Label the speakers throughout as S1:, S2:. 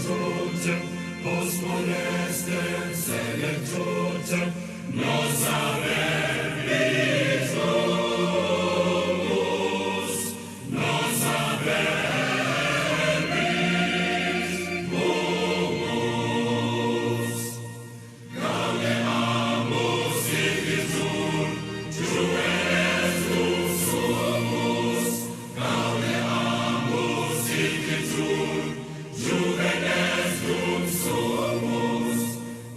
S1: totem, post molestem, selectotem, nos haberis domus, nos haberis domus. Gaudeamus igitur, juvenes dum sumus, gaudeamus igitur, juvenes dum sumus,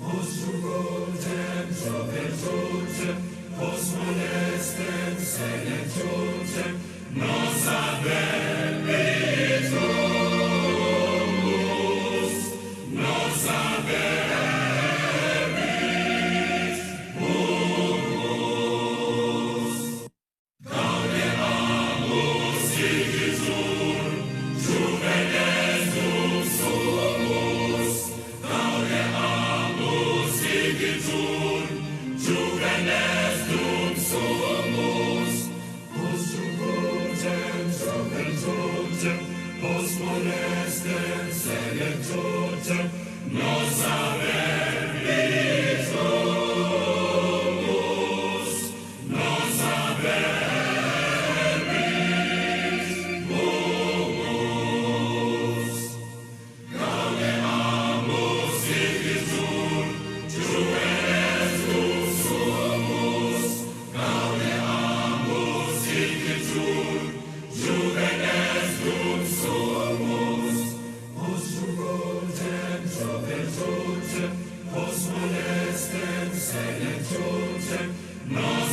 S1: post jugotem, tropetotem, post molestem, selectotem, nos haberis domus, nos haberis domus. Gaudeamus igitur, juvenes dum sumus, gaudeamus igitur, juvenes dum sumus, post jugotem, tropetotem, post molestem, selectotem, nos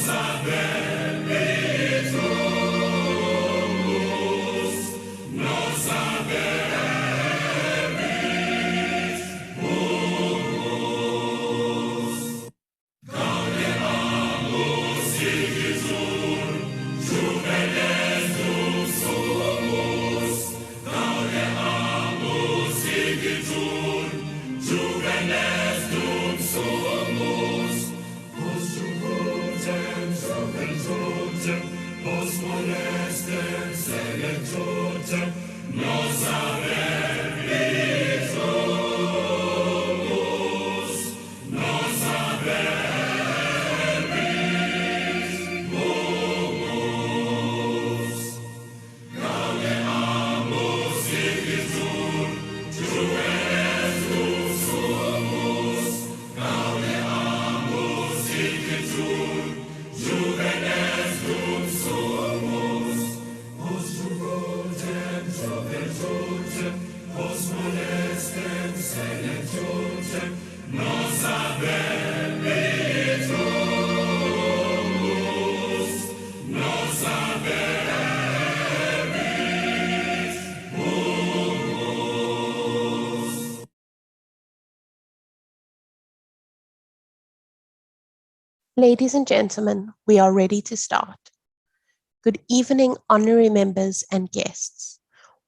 S1: haberis domus, nos haberis domus. Gaudeamus igitur, juvenes dum sumus, gaudeamus igitur, juvenes dum sumus, post jugotem, tropetotem, post molestem, selectotem, nos haberis domus, nos haberis domus. Gaudeamus igitur, juvenes dum sumus, gaudeamus igitur, juvenes dum sumus, post jugotem, tropetotem, post molestem, selectotem, nos haberis domus, nos haberis domus. Gaudeamus igitur, juvenes dum sumus, gaudeamus igitur, juvenes dum sumus, post jugotem, tropetotem, post molestem, selectotem, nos haberis domus, nos haberis domus.
S2: Ladies and gentlemen, we are ready to start. Good evening, honorary members and guests.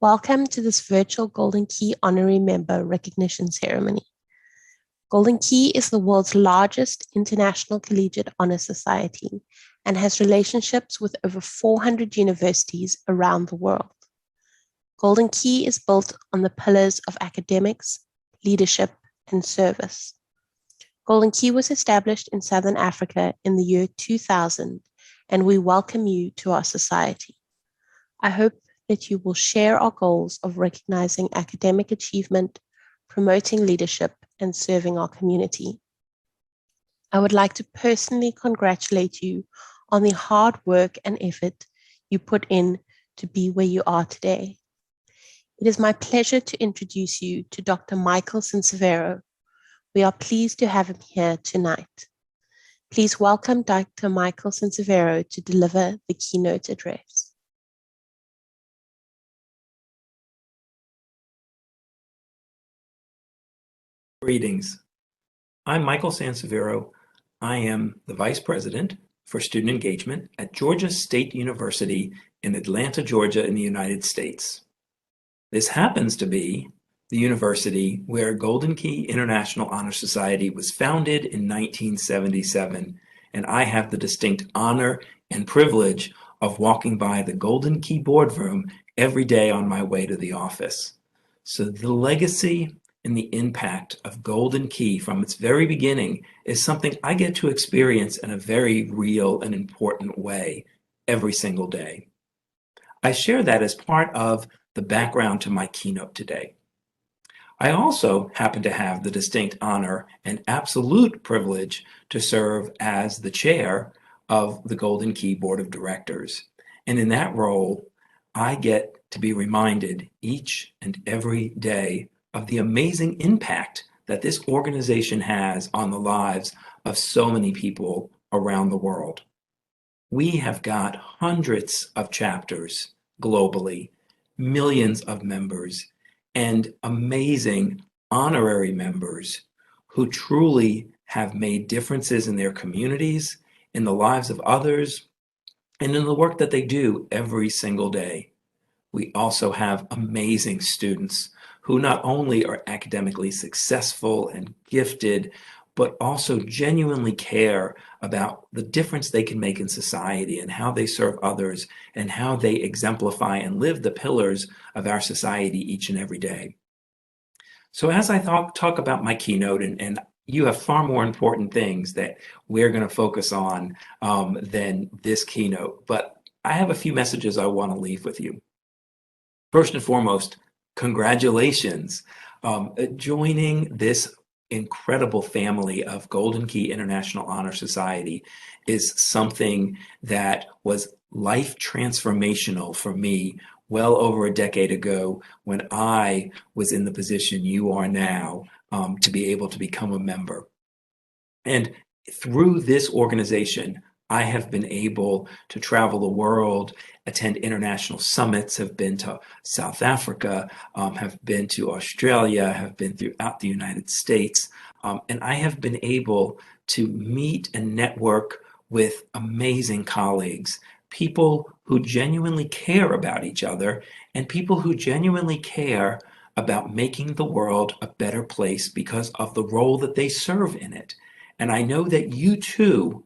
S2: Welcome to this virtual Golden Key Honorary Member Recognition Ceremony. Golden Key is the world's largest international collegiate honor society and has relationships with over 400 universities around the world. Golden Key is built on the pillars of academics, leadership, and service. Golden Key was established in Southern Africa in the year 2000, and we welcome you to our society. I hope that you will share our goals of recognizing academic achievement, promoting leadership, and serving our community. I would like to personally congratulate you on the hard work and effort you put in to be where you are today. It is my pleasure to introduce you to Dr. Michael Sincevero. We are pleased to have him here tonight. Please welcome Dr. Michael Sincevero to deliver the keynote address.
S3: Greetings. I'm Michael Sincevero. I am the Vice President for Student Engagement at Georgia State University in Atlanta, Georgia in the United States. This happens to be the university where Golden Key International Honor Society was founded in 1977, and I have the distinct honor and privilege of walking by the Golden Key boardroom every day on my way to the office. So the legacy and the impact of Golden Key from its very beginning is something I get to experience in a very real and important way every single day. I share that as part of the background to my keynote today. I also happen to have the distinct honor and absolute privilege to serve as the chair of the Golden Key Board of Directors. And in that role, I get to be reminded each and every day of the amazing impact that this organization has on the lives of so many people around the world. We have got hundreds of chapters globally, millions of members, and amazing honorary members who truly have made differences in their communities, in the lives of others, and in the work that they do every single day. We also have amazing students who not only are academically successful and gifted, but also genuinely care about the difference they can make in society and how they serve others and how they exemplify and live the pillars of our society each and every day. So as I talk about my keynote, and you have far more important things that we're going to focus on than this keynote, but I have a few messages I want to leave with you. First and foremost, congratulations. Joining this incredible family of Golden Key International Honor Society is something that was life transformational for me well over a decade ago when I was in the position you are now to be able to become a member. And through this organization, I have been able to travel the world, attend international summits, have been to South Africa, have been to Australia, have been throughout the United States, and I have been able to meet and network with amazing colleagues, people who genuinely care about each other, and people who genuinely care about making the world a better place because of the role that they serve in it. And I know that you too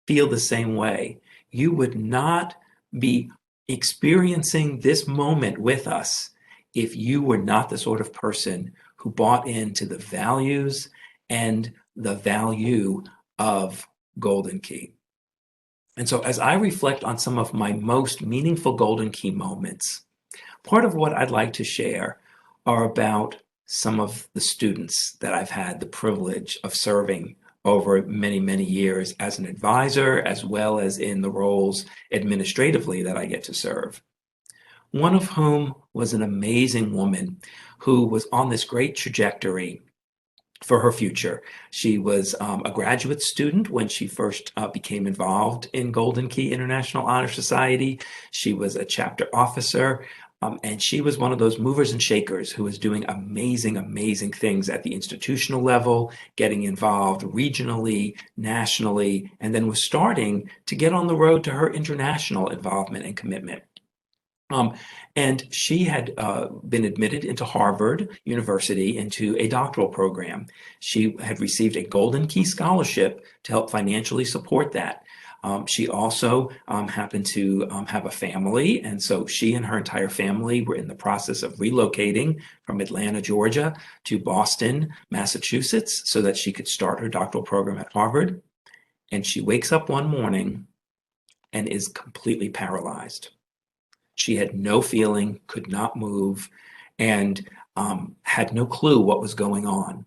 S3: feel the same way. You would not be experiencing this moment with us if you were not the sort of person who bought into the values and the value of Golden Key. And so as I reflect on some of my most meaningful Golden Key moments, part of what I'd like to share are about some of the students that I've had the privilege of serving over many, many years as an advisor, as well as in the roles administratively that I get to serve. One of whom was an amazing woman who was on this great trajectory for her future. She was a graduate student when she first became involved in Golden Key International Honor Society. She was a chapter officer. And she was one of those movers and shakers who was doing amazing, amazing things at the institutional level, getting involved regionally, nationally, and then was starting to get on the road to her international involvement and commitment. And she had been admitted into Harvard University into a doctoral program. She had received a Golden Key scholarship to help financially support that. She also happened to have a family, and so she and her entire family were in the process of relocating from Atlanta, Georgia to Boston, Massachusetts, so that she could start her doctoral program at Harvard. And she wakes up one morning and is completely paralyzed. She had no feeling, could not move, and had no clue what was going on.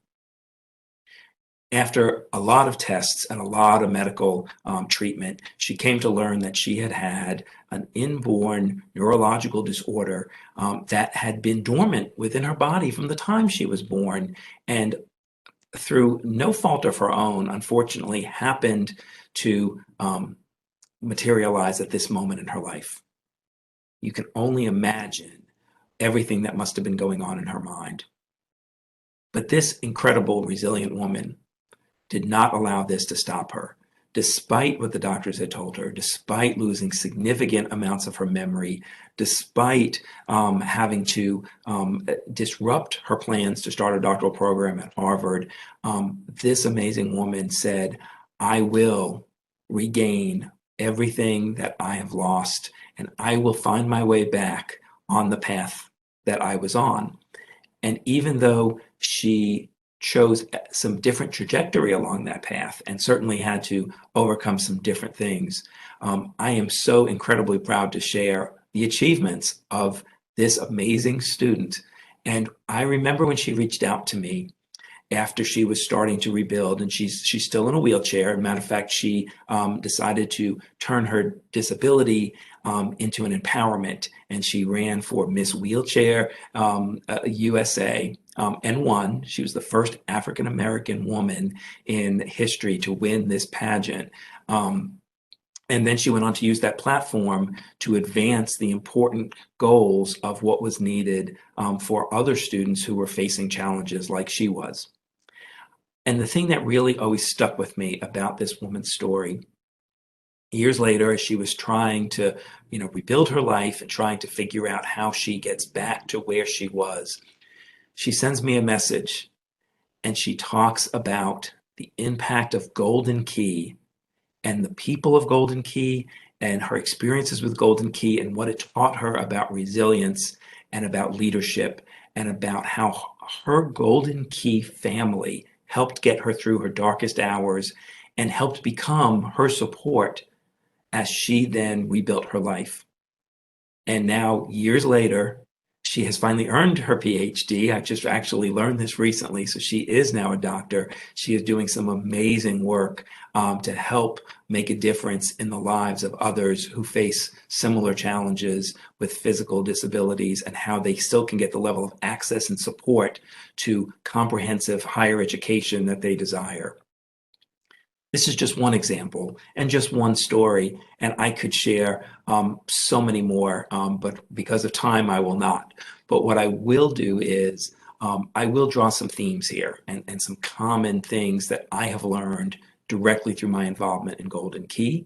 S3: After a lot of tests and a lot of medical treatment, she came to learn that she had had an inborn neurological disorder that had been dormant within her body from the time she was born, and through no fault of her own, unfortunately, happened to materialize at this moment in her life. You can only imagine everything that must have been going on in her mind. But this incredible, resilient woman did not allow this to stop her, despite what the doctors had told her, despite losing significant amounts of her memory, despite having to disrupt her plans to start a doctoral program at Harvard. This amazing woman said, "I will regain everything that I have lost, and I will find my way back on the path that I was on." And even though she chose some different trajectory along that path and certainly had to overcome some different things, I am so incredibly proud to share the achievements of this amazing student. And I remember when she reached out to me after she was starting to rebuild, and she's still in a wheelchair. Matter of fact, she decided to turn her disability into an empowerment, and she ran for Miss Wheelchair USA and won. She was the first African American woman in history to win this pageant. And then she went on to use that platform to advance the important goals of what was needed for other students who were facing challenges like she was. And the thing that really always stuck with me about this woman's story, years later, as she was trying to, rebuild her life and trying to figure out how she gets back to where she was, she sends me a message and she talks about the impact of Golden Key and the people of Golden Key and her experiences with Golden Key and what it taught her about resilience and about leadership and about how her Golden Key family helped get her through her darkest hours and helped become her support as she then rebuilt her life. And now, years later, she has finally earned her PhD. I just actually learned this recently. So she is now a doctor. She is doing some amazing work to help make a difference in the lives of others who face similar challenges with physical disabilities and how they still can get the level of access and support to comprehensive higher education that they desire. This is just one example and just one story, and I could share so many more, but because of time, I will not. But what I will do is I will draw some themes here and some common things that I have learned directly through my involvement in Golden Key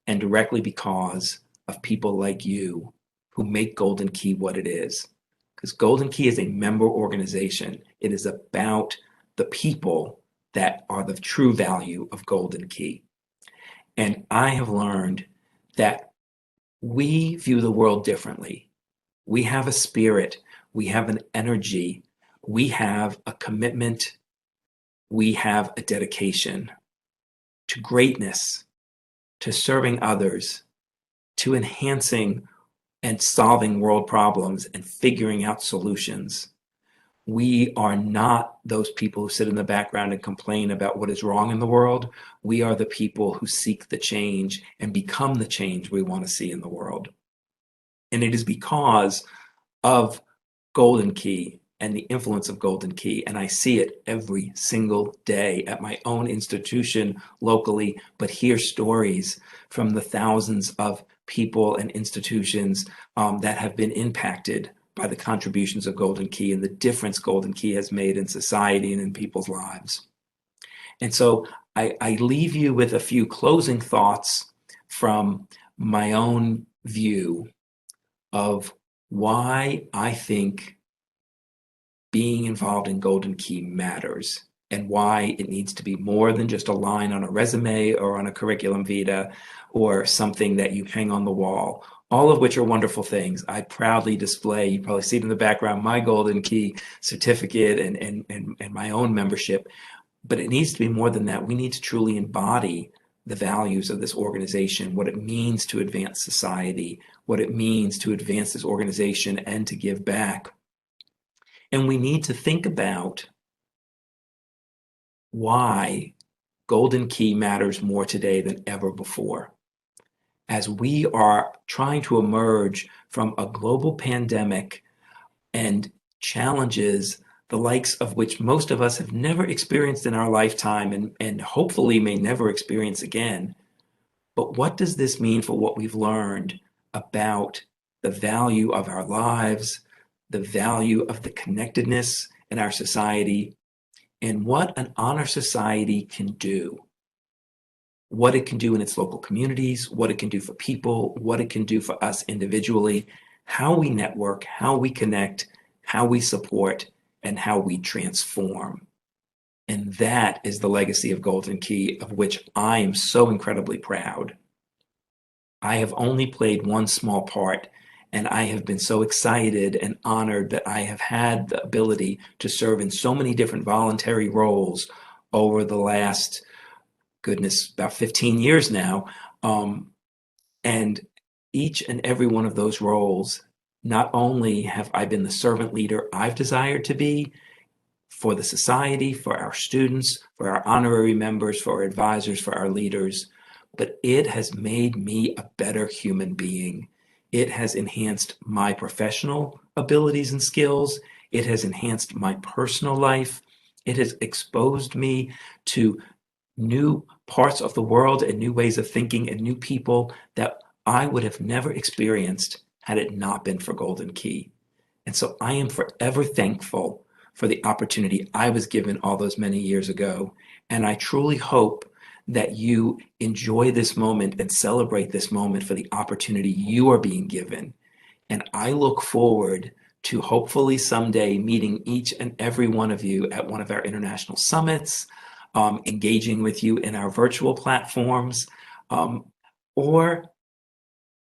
S3: and directly because of people like you who make Golden Key what it is. Because Golden Key is a member organization. It is about the people that are the true value of Golden Key. And I have learned that we view the world differently. We have a spirit, we have an energy, we have a commitment, we have a dedication to greatness, to serving others, to enhancing and solving world problems and figuring out solutions. We are not those people who sit in the background and complain about what is wrong in the world. We are the people who seek the change and become the change we want to see in the world. And it is because of Golden Key and the influence of Golden Key, and I see it every single day at my own institution locally, but hear stories from the thousands of people and institutions that have been impacted by the contributions of Golden Key and the difference Golden Key has made in society and in people's lives. And so I leave you with a few closing thoughts from my own view of why I think being involved in Golden Key matters and why it needs to be more than just a line on a resume or on a curriculum vitae or something that you hang on the wall, all of which are wonderful things. I proudly display, you probably see it in the background, my Golden Key certificate and my own membership, but it needs to be more than that. We need to truly embody the values of this organization, what it means to advance society, what it means to advance this organization and to give back. And we need to think about why Golden Key matters more today than ever before. As we are trying to emerge from a global pandemic and challenges the likes of which most of us have never experienced in our lifetime and hopefully may never experience again. But what does this mean for what we've learned about the value of our lives, the value of the connectedness in our society, and what an honor society can do? What it can do in its local communities, what it can do for people, what it can do for us individually, how we network, how we connect, how we support, and how we transform. And that is the legacy of Golden Key, of which I am so incredibly proud. I have only played one small part, And I have been so excited and honored that I have had the ability to serve in so many different voluntary roles over the last, goodness, about 15 years now. And each and every one of those roles, not only have I been the servant leader I've desired to be for the society, for our students, for our honorary members, for our advisors, for our leaders, but it has made me a better human being. It has enhanced my professional abilities and skills. It has enhanced my personal life. It has exposed me to new parts of the world and new ways of thinking and new people that I would have never experienced had it not been for Golden Key. And so I am forever thankful for the opportunity I was given all those many years ago. And I truly hope that you enjoy this moment and celebrate this moment for the opportunity you are being given. And I look forward to hopefully someday meeting each and every one of you at one of our international summits, engaging with you in our virtual platforms, or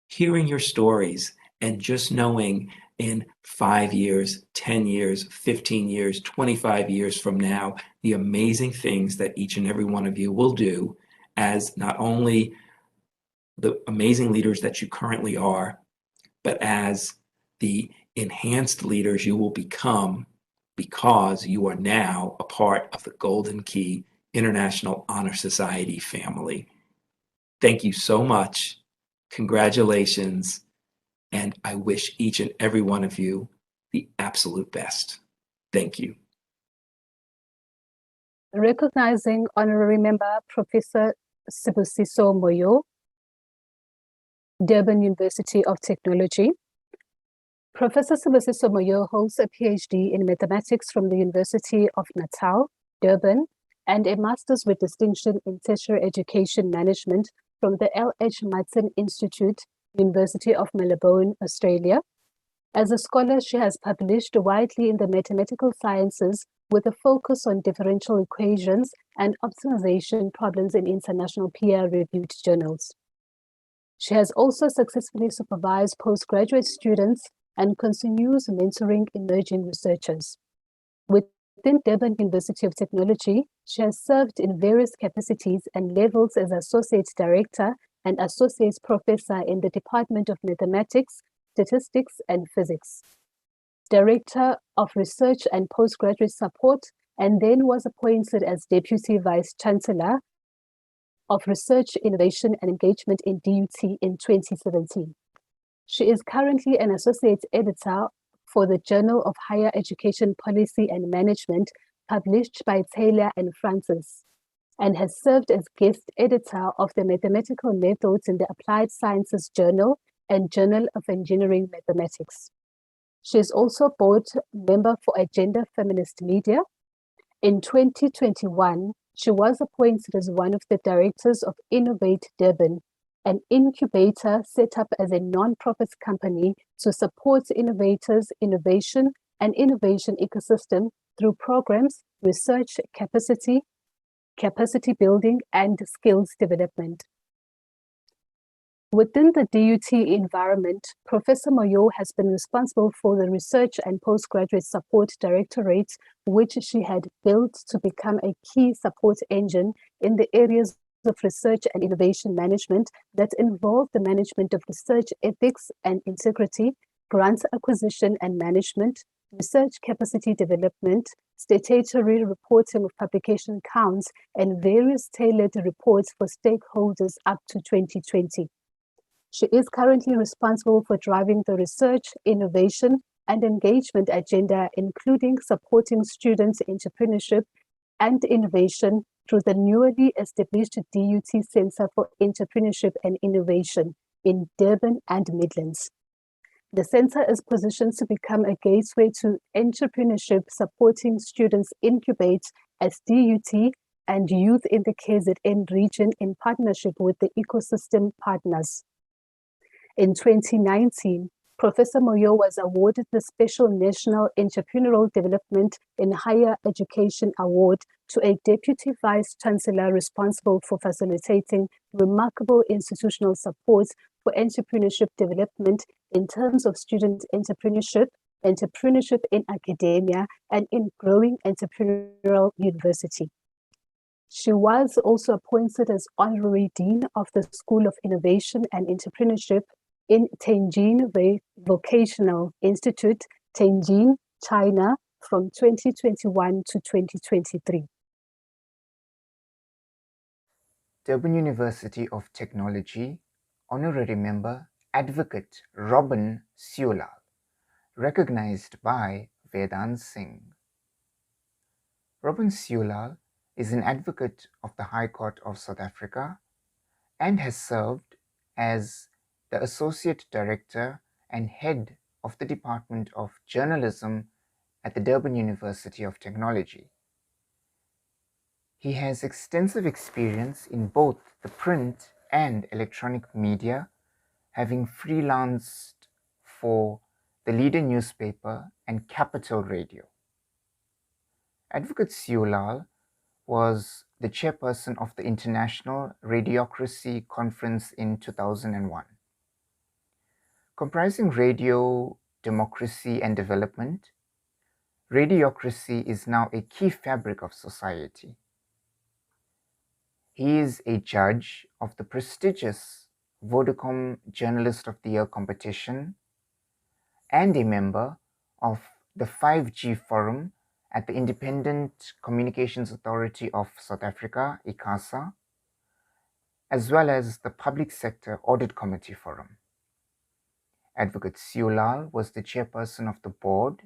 S3: hearing your stories and just knowing in 5 years, 10 years, 15 years, 25 years from now, the amazing things that each and every one of you will do as not only the amazing leaders that you currently are, but as the enhanced leaders you will become because you are now a part of the Golden Key International Honor Society family. Thank you so much. Congratulations. And I wish each and every one of you the absolute best. Thank you.
S4: Recognizing Honorary Member Professor Sibusiso Moyo, Durban University of Technology. Professor Sibusiso Moyo holds a PhD in mathematics from the University of Natal, Durban, and a master's with distinction in tertiary education management from the L.H. Matson Institute, University of Melbourne, Australia. As a scholar, she has published widely in the mathematical sciences with a focus on differential equations and optimization problems in international peer-reviewed journals. She has also successfully supervised postgraduate students and continues mentoring emerging researchers. Within Durban University of Technology, she has served in various capacities and levels as Associate Director and Associate Professor in the Department of Mathematics, Statistics, and Physics, Director of Research and Postgraduate Support, and then was appointed as Deputy Vice Chancellor of Research, Innovation, and Engagement in DUT in 2017. She is currently an Associate Editor for the Journal of Higher Education Policy and Management, published by Taylor and Francis, and has served as guest editor of the Mathematical Methods in the Applied Sciences Journal and Journal of Engineering Mathematics. She is also board member for Agenda Feminist Media. In 2021, she was appointed as one of the directors of Innovate Durban, an incubator set up as a non-profit company to support innovators, innovation, and innovation ecosystem through programs, research, capacity building, and skills development. Within the DUT environment, Professor Moyo has been responsible for the Research and Postgraduate Support Directorate, which she had built to become a key support engine in the areas of research and innovation management that involve the management of research ethics and integrity, grant acquisition and management, research capacity development, statutory reporting of publication counts, and various tailored reports for stakeholders up to 2020. She is currently responsible for driving the research, innovation, and engagement agenda, including supporting students' entrepreneurship and innovation through the newly established DUT Center for Entrepreneurship and Innovation in Durban and Midlands. The center is positioned to become a gateway to entrepreneurship, supporting students incubate as DUT and youth in the KZN region in partnership with the ecosystem partners. In 2019, Professor Moyo was awarded the Special National Entrepreneurial Development in Higher Education Award to a Deputy Vice Chancellor responsible for facilitating remarkable institutional support for entrepreneurship development in terms of student entrepreneurship, entrepreneurship in academia, and in growing entrepreneurial university. She was also appointed as Honorary Dean of the School of Innovation and Entrepreneurship in Tianjin Vocational Institute, Tianjin, China, from 2021 to 2023.
S5: Durban University of Technology Honorary Member Advocate Robin Seulal, recognized by Vedant Singh. Robin Seulal is an advocate of the High Court of South Africa and has served as the Associate Director and Head of the Department of Journalism at the Durban University of Technology. He has extensive experience in both the print and electronic media, having freelanced for the Leader newspaper and Capital Radio. Advocate Seulal was the chairperson of the International Radiocracy Conference in 2001. Comprising radio, democracy, and development, radiocracy is now a key fabric of society. He is a judge of the prestigious Vodacom Journalist of the Year competition and a member of the 5G Forum at the Independent Communications Authority of South Africa, ICASA, as well as the Public Sector Audit Committee Forum. Advocate Seulal was the chairperson of the board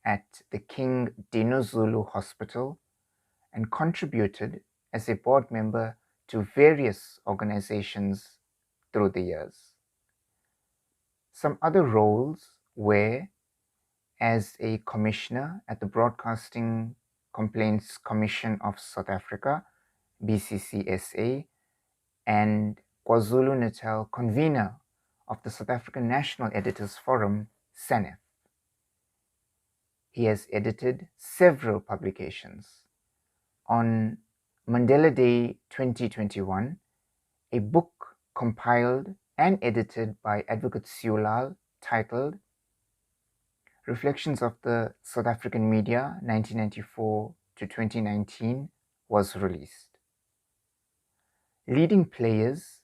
S5: at the King Dinuzulu Hospital and contributed as a board member to various organizations through the years. Some other roles were as a commissioner at the Broadcasting Complaints Commission of South Africa, BCCSA, and KwaZulu-Natal convener of the South African National Editors Forum, SANEF. He has edited several publications. On Mandela Day 2021, a book compiled and edited by Advocate Seulal titled Reflections of the South African Media 1994 to 2019 was released. Leading players,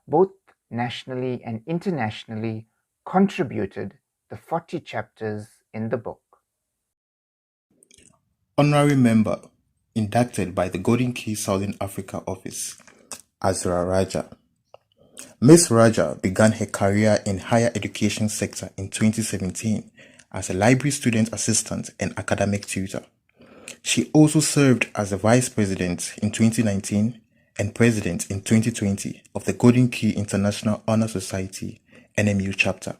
S5: both nationally and internationally, contributed the 40 chapters in the book.
S6: Honorary Member inducted by the Golden Key Southern Africa Office, Azra Raja. Ms. Raja began her career in higher education sector in 2017 as a library student assistant and academic tutor. She also served as the Vice President in 2019 and President in 2020 of the Golden Key International Honor Society NMU chapter.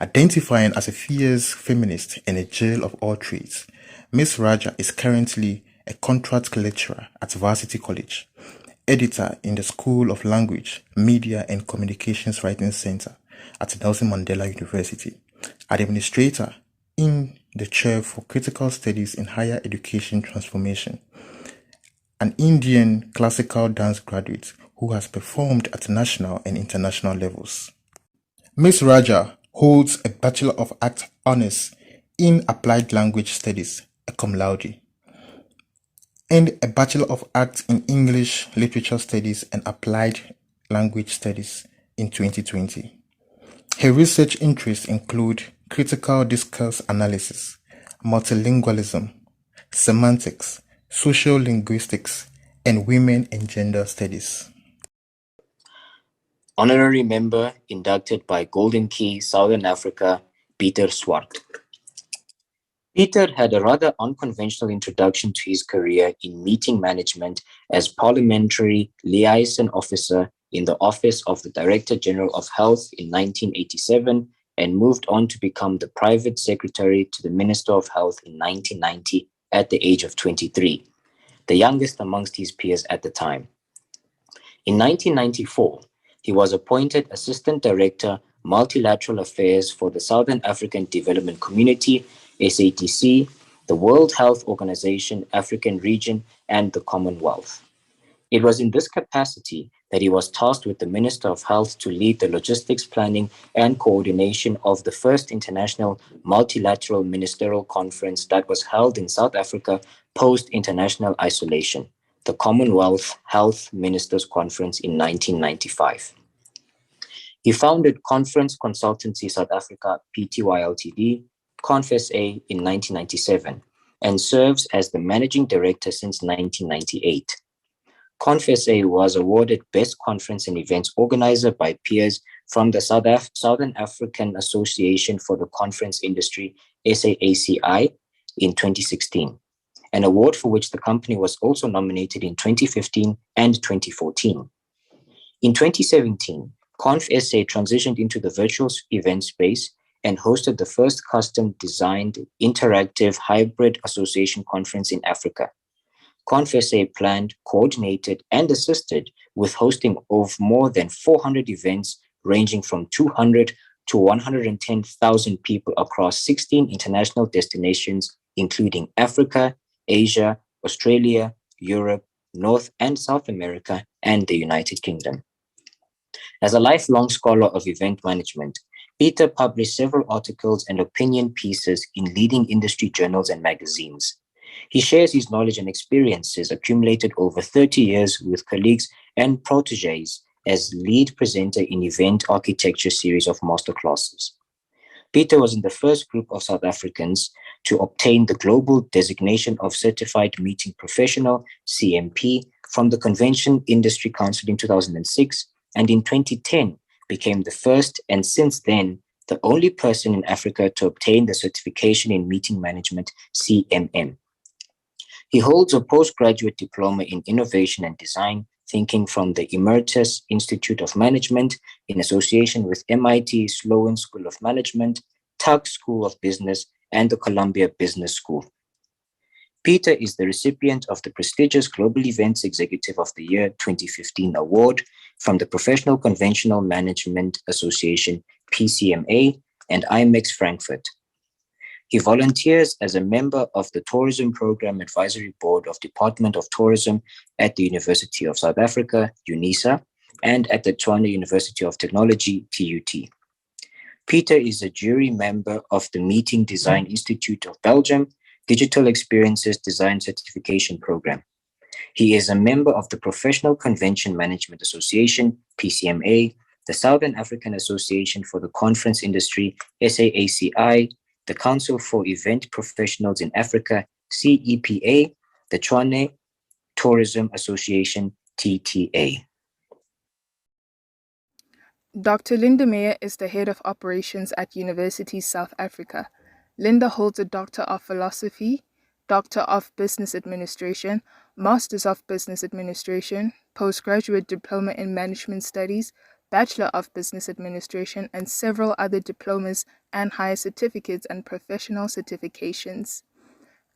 S6: Identifying as a fierce feminist and a Jill of all trades, Ms. Raja is currently a contract lecturer at Varsity College, editor in the School of Language, Media and Communications Writing Center at Nelson Mandela University, administrator in the Chair for Critical Studies in Higher Education Transformation, an Indian classical dance graduate who has performed at national and international levels. Ms. Raja holds a Bachelor of Arts Honours in Applied Language Studies, a cum laude, and a Bachelor of Arts in English Literature Studies and Applied Language Studies in 2020. Her research interests include critical discourse analysis, multilingualism, semantics, social linguistics, and women and gender studies.
S7: Honorary Member inducted by Golden Key Southern Africa, Peter Swart. Peter had a rather unconventional introduction to his career in meeting management as Parliamentary Liaison Officer in the Office of the Director General of Health in 1987 and moved on to become the Private Secretary to the Minister of Health in 1990 at the age of 23, the youngest amongst his peers at the time. In 1994, he was appointed Assistant Director, Multilateral Affairs for the Southern African Development Community, SADC, the World Health Organization, African Region, and the Commonwealth. It was in this capacity that he was tasked with the Minister of Health to lead the logistics planning and coordination of the first international multilateral ministerial conference that was held in South Africa post-international isolation, the Commonwealth Health Ministers Conference in 1995. He founded Conference Consultancy South Africa Pty Ltd, ConfSA, in 1997, and serves as the managing director since 1998. ConfSA was awarded Best Conference and Events Organizer by peers from the Southern African Association for the Conference Industry, SAACI, in 2016, an award for which the company was also nominated in 2015 and 2014. In 2017, ConfSA transitioned into the virtual event space and hosted the first custom-designed interactive hybrid association conference in Africa. ConfSA planned, coordinated, and assisted with hosting of more than 400 events ranging from 200 to 110,000 people across 16 international destinations, including Africa, Asia, Australia, Europe, North and South America, and the United Kingdom. As a lifelong scholar of event management, Peter published several articles and opinion pieces in leading industry journals and magazines. He shares his knowledge and experiences accumulated over 30 years with colleagues and proteges as lead presenter in Event Architecture series of masterclasses. Peter was in the first group of South Africans to obtain the global designation of Certified Meeting Professional, CMP, from the Convention Industry Council in 2006, and in 2010 became the first and since then the only person in Africa to obtain the certification in meeting management, CMM. He holds a postgraduate diploma in innovation and design thinking from the Emeritus Institute of Management in association with MIT Sloan School of Management, Tuck School of Business, and the Columbia Business School. Peter is the recipient of the prestigious Global Events Executive of the Year 2015 award from the Professional Conventional Management Association, PCMA, and IMEX Frankfurt. He volunteers as a member of the Tourism Program Advisory Board of Department of Tourism at the University of South Africa, UNISA, and at the Tshwane University of Technology, TUT. Peter is a jury member of the Meeting Design Institute of Belgium Digital Experiences Design Certification Program. He is a member of the Professional Convention Management Association, PCMA, the Southern African Association for the Conference Industry, SAACI, the Council for Event Professionals in Africa, CEPA, the Tshwane Tourism Association, TTA.
S8: Dr. Linda Meyer is the Head of Operations at University South Africa. Linda holds a Doctor of Philosophy, Doctor of Business Administration, Masters of Business Administration, Postgraduate Diploma in Management Studies, Bachelor of Business Administration, and several other diplomas and higher certificates and professional certifications.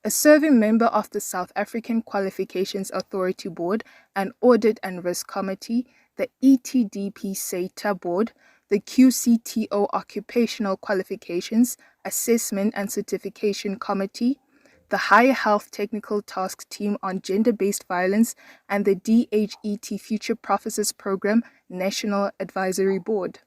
S8: A serving member of the South African Qualifications Authority Board and Audit and Risk Committee, the ETDP SATA Board, the QCTO Occupational Qualifications, Assessment and Certification Committee, the Higher Health Technical Task Team on Gender-Based Violence, and the DHET Future Prophecies Program National Advisory Board.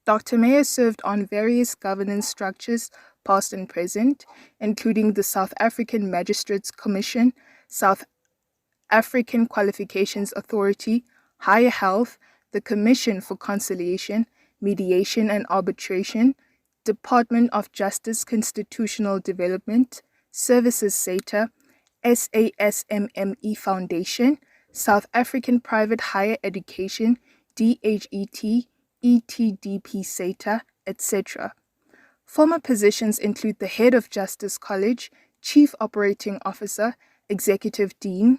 S8: Dr. Meyer served on various governance structures, past and present, including the South African Magistrates Commission, South African Qualifications Authority, Higher Health, the Commission for Conciliation, Mediation and Arbitration, Department of Justice Constitutional Development, Services SATA, SASMME Foundation, South African Private Higher Education, DHET, ETDP SATA, etc. Former positions include the Head of Justice College, Chief Operating Officer, Executive Dean,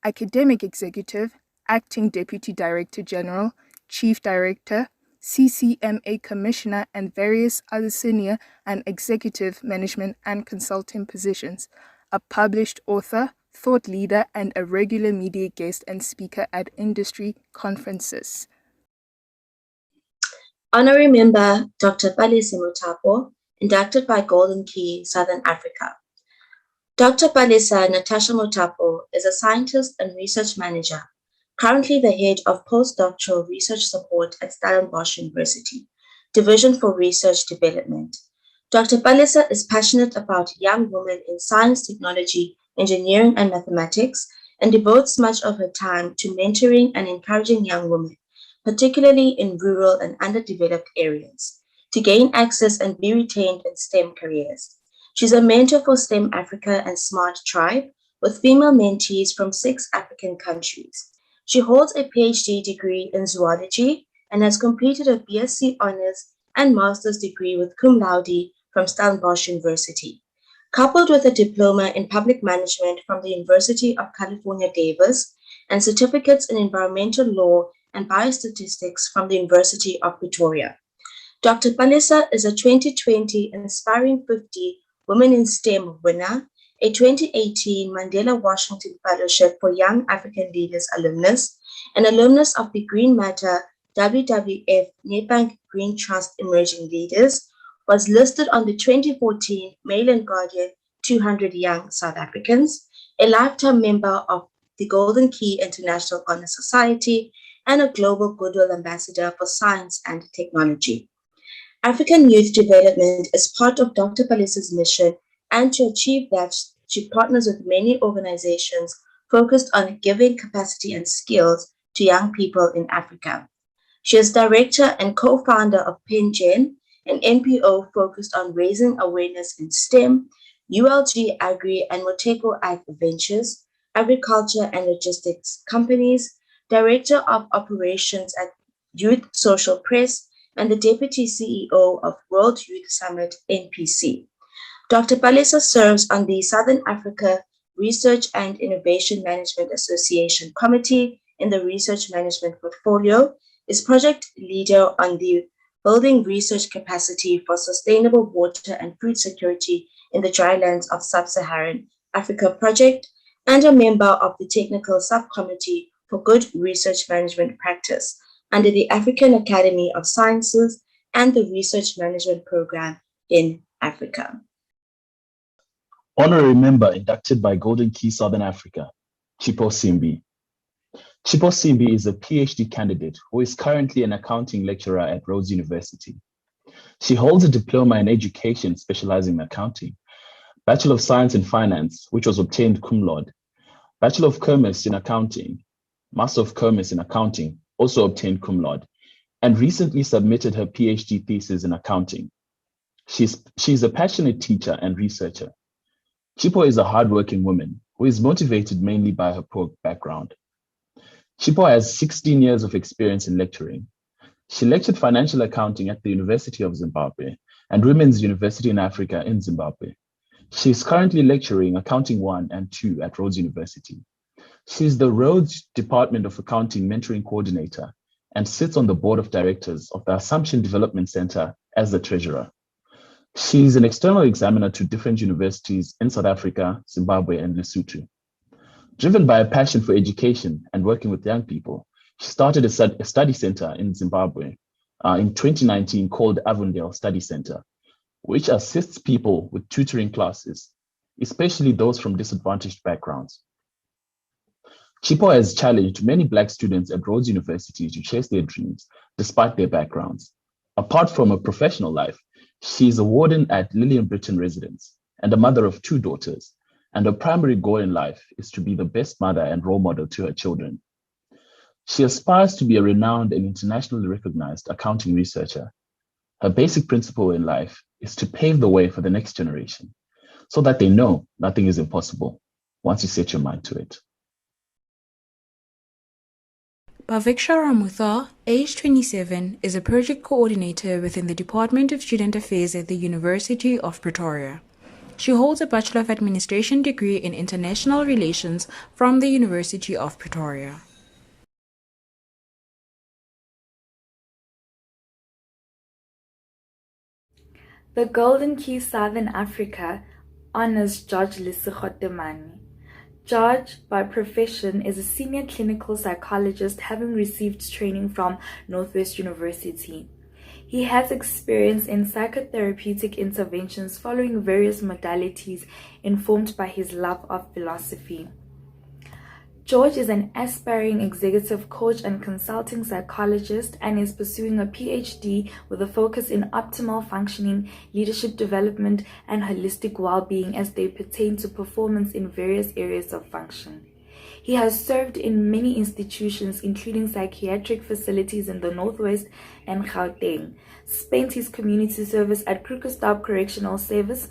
S8: Academic Executive, Acting Deputy Director General, Chief Director, CCMA Commissioner, and various other senior and executive management and consulting positions, a published author, thought leader, and a regular media guest and speaker at industry conferences.
S9: Honorary Member Dr. Palesa Mutapo, inducted by Golden Key, Southern Africa. Dr. Palesa Natasha Mutapo is a scientist and research manager, currently the head of postdoctoral research support at Stellenbosch University, Division for Research Development. Dr. Palesa is passionate about young women in science, technology, engineering, and mathematics, and devotes much of her time to mentoring and encouraging young women, particularly in rural and underdeveloped areas, to gain access and be retained in STEM careers. She's a mentor for STEM Africa and Smart Tribe, with female mentees from 6 African countries. She holds a PhD degree in zoology and has completed a BSc Honours and Master's degree with cum laude from Stellenbosch University. Coupled with a diploma in public management from the University of California, Davis, and certificates in environmental law and biostatistics from the University of Pretoria. Dr. Palesa is a 2020 Inspiring 50 Women in STEM winner, a 2018 Mandela Washington Fellowship for Young African Leaders alumnus, an alumnus of the Green Matter WWF Nedbank Green Trust Emerging Leaders, was listed on the 2014 Mail and Guardian 200 Young South Africans, a lifetime member of the Golden Key International Honor Society, and a Global Goodwill Ambassador for Science and Technology. African youth development is part of Dr. Palesa's mission, and to achieve that, she partners with many organizations focused on giving capacity and skills to young people in Africa. She is director and co-founder of PenGen, an NPO focused on raising awareness in STEM, ULG Agri and Moteko Ag Ventures, agriculture and logistics companies, director of operations at Youth Social Press, and the deputy CEO of World Youth Summit, NPC. Dr. Palesa serves on the Southern Africa Research and Innovation Management Association Committee in the Research Management Portfolio, is project leader on the Building Research Capacity for Sustainable Water and Food Security in the Drylands of Sub-Saharan Africa project, and a member of the Technical Subcommittee for Good Research Management Practice under the African Academy of Sciences and the Research Management Program in Africa.
S10: Honorary member inducted by Golden Key Southern Africa, Chipo Simbi. Chipo Simbi is a PhD candidate who is currently an accounting lecturer at Rhodes University. She holds a diploma in education specializing in accounting, Bachelor of Science in Finance, which was obtained cum laude, Bachelor of Commerce in Accounting, Master of Commerce in Accounting, also obtained cum laude, and recently submitted her PhD thesis in accounting. She's a passionate teacher and researcher. Chipo is a hardworking woman who is motivated mainly by her poor background. Chipo has 16 years of experience in lecturing. She lectured financial accounting at the University of Zimbabwe and Women's University in Africa in Zimbabwe. She is currently lecturing Accounting 1 and 2 at Rhodes University. She is the Rhodes Department of Accounting Mentoring Coordinator and sits on the board of directors of the Assumption Development Center as the treasurer. She is an external examiner to different universities in South Africa, Zimbabwe, and Lesotho. Driven by a passion for education and working with young people, she started a study center in Zimbabwe in 2019 called Avondale Study Center, which assists people with tutoring classes, especially those from disadvantaged backgrounds. Chipo has challenged many Black students at Rhodes University to chase their dreams despite their backgrounds. Apart from a professional life, she is a warden at Lillian Britton Residence and a mother of 2 daughters, and her primary goal in life is to be the best mother and role model to her children. She aspires to be a renowned and internationally recognized accounting researcher. Her basic principle in life is to pave the way for the next generation so that they know nothing is impossible once you set your mind to it.
S11: Bhaviksha Ramutha, age 27, is a project coordinator within the Department of Student Affairs at the University of Pretoria. She holds a Bachelor of Administration degree in International Relations from the University of Pretoria.
S12: The Golden Key Southern Africa honors George Lesego Temane. George, by profession, is a senior clinical psychologist having received training from Northwest University. He has experience in psychotherapeutic interventions following various modalities informed by his love of philosophy. George is an aspiring executive coach and consulting psychologist and is pursuing a PhD with a focus in optimal functioning, leadership development, and holistic well-being as they pertain to performance in various areas of function. He has served in many institutions, including psychiatric facilities in the Northwest and Gauteng, spent his community service at Krugersdorp Correctional Service,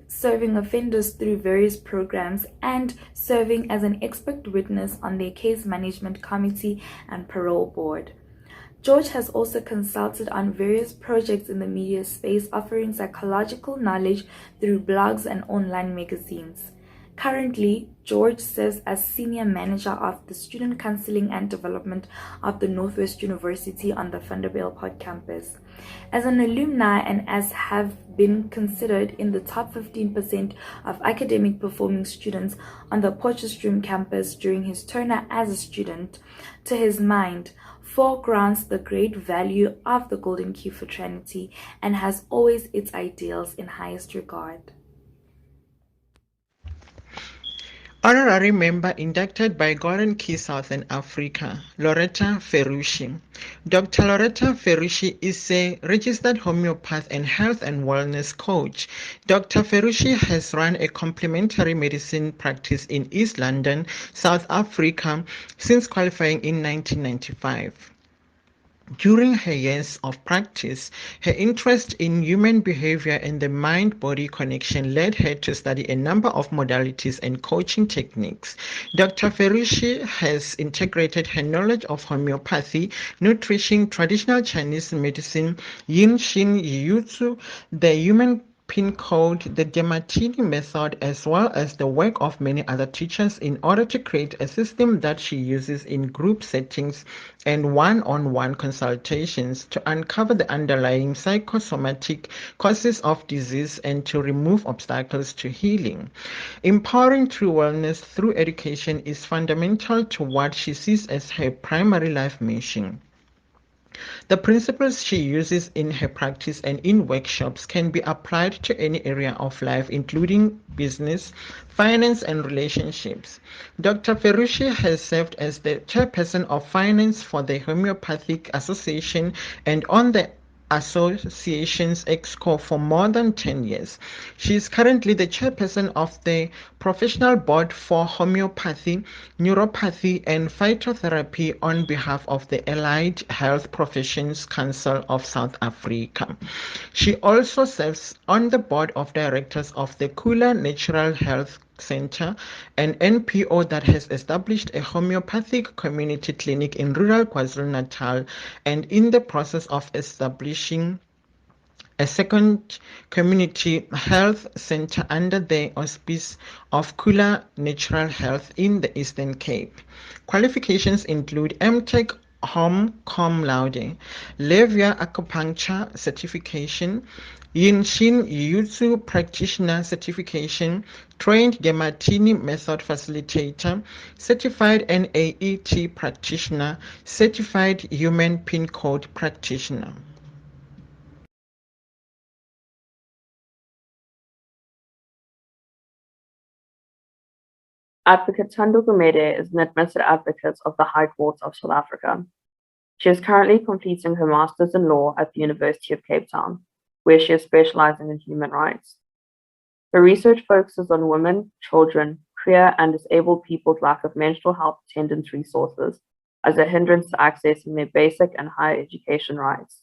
S12: serving offenders through various programs, and serving as an expert witness on their case management committee and parole board. George has also consulted on various projects in the media space, offering psychological knowledge through blogs and online magazines. Currently, George serves as Senior Manager of the Student Counseling and Development of the Northwest University on the Vanderbilt campus. As an alumni and as have been considered in the top 15% of academic performing students on the Potchefstroom campus during his tenure as a student, to his mind, foregrounds the great value of the Golden Key fraternity and has always its ideals in highest regard.
S13: Honorary member inducted by Golden Key Southern Africa, Loretta Ferrucci. Dr. Loretta Ferrucci is a registered homeopath and health and wellness coach. Dr. Ferrucci has run a complementary medicine practice in East London, South Africa, since qualifying in 1995. During her years of practice, her interest in human behavior and the mind-body connection led her to study a number of modalities and coaching techniques. Dr. Ferrucci has integrated her knowledge of homeopathy, nutrition, traditional Chinese medicine, yin, shin, jiu-jitsu, the human pin code, the Demartini method, as well as the work of many other teachers in order to create a system that she uses in group settings and one-on-one consultations to uncover the underlying psychosomatic causes of disease and to remove obstacles to healing. Empowering true wellness through education is fundamental to what she sees as her primary life mission. The principles she uses in her practice and in workshops can be applied to any area of life, including business, finance, and relationships. Dr. Ferrucci has served as the chairperson of finance for the Homeopathic Association and on the Association's Exco for more than 10 years. She is currently the chairperson of the Professional Board for Homeopathy, Neuropathy, and Phytotherapy on behalf of the Allied Health Professions Council of South Africa. She also serves on the board of directors of the Kula Natural Health Center, an NPO that has established a homeopathic community clinic in rural KwaZulu-Natal and in the process of establishing a second community health center under the auspice of Kula Natural Health in the Eastern Cape. Qualifications include MTech Home Cum Laude, Levia Acupuncture Certification, Yin Shin Jiu-Jitsu Practitioner Certification, Trained Demartini Method Facilitator, Certified NAET Practitioner, Certified Human Pin Code Practitioner.
S14: Advocate Thando Gumede is an admitted advocate of the High Court of South Africa. She is currently completing her Master's in Law at the University of Cape Town, where she is specializing in human rights. Her research focuses on women, children, queer, and disabled people's lack of mental health attendance resources as a hindrance to accessing their basic and higher education rights.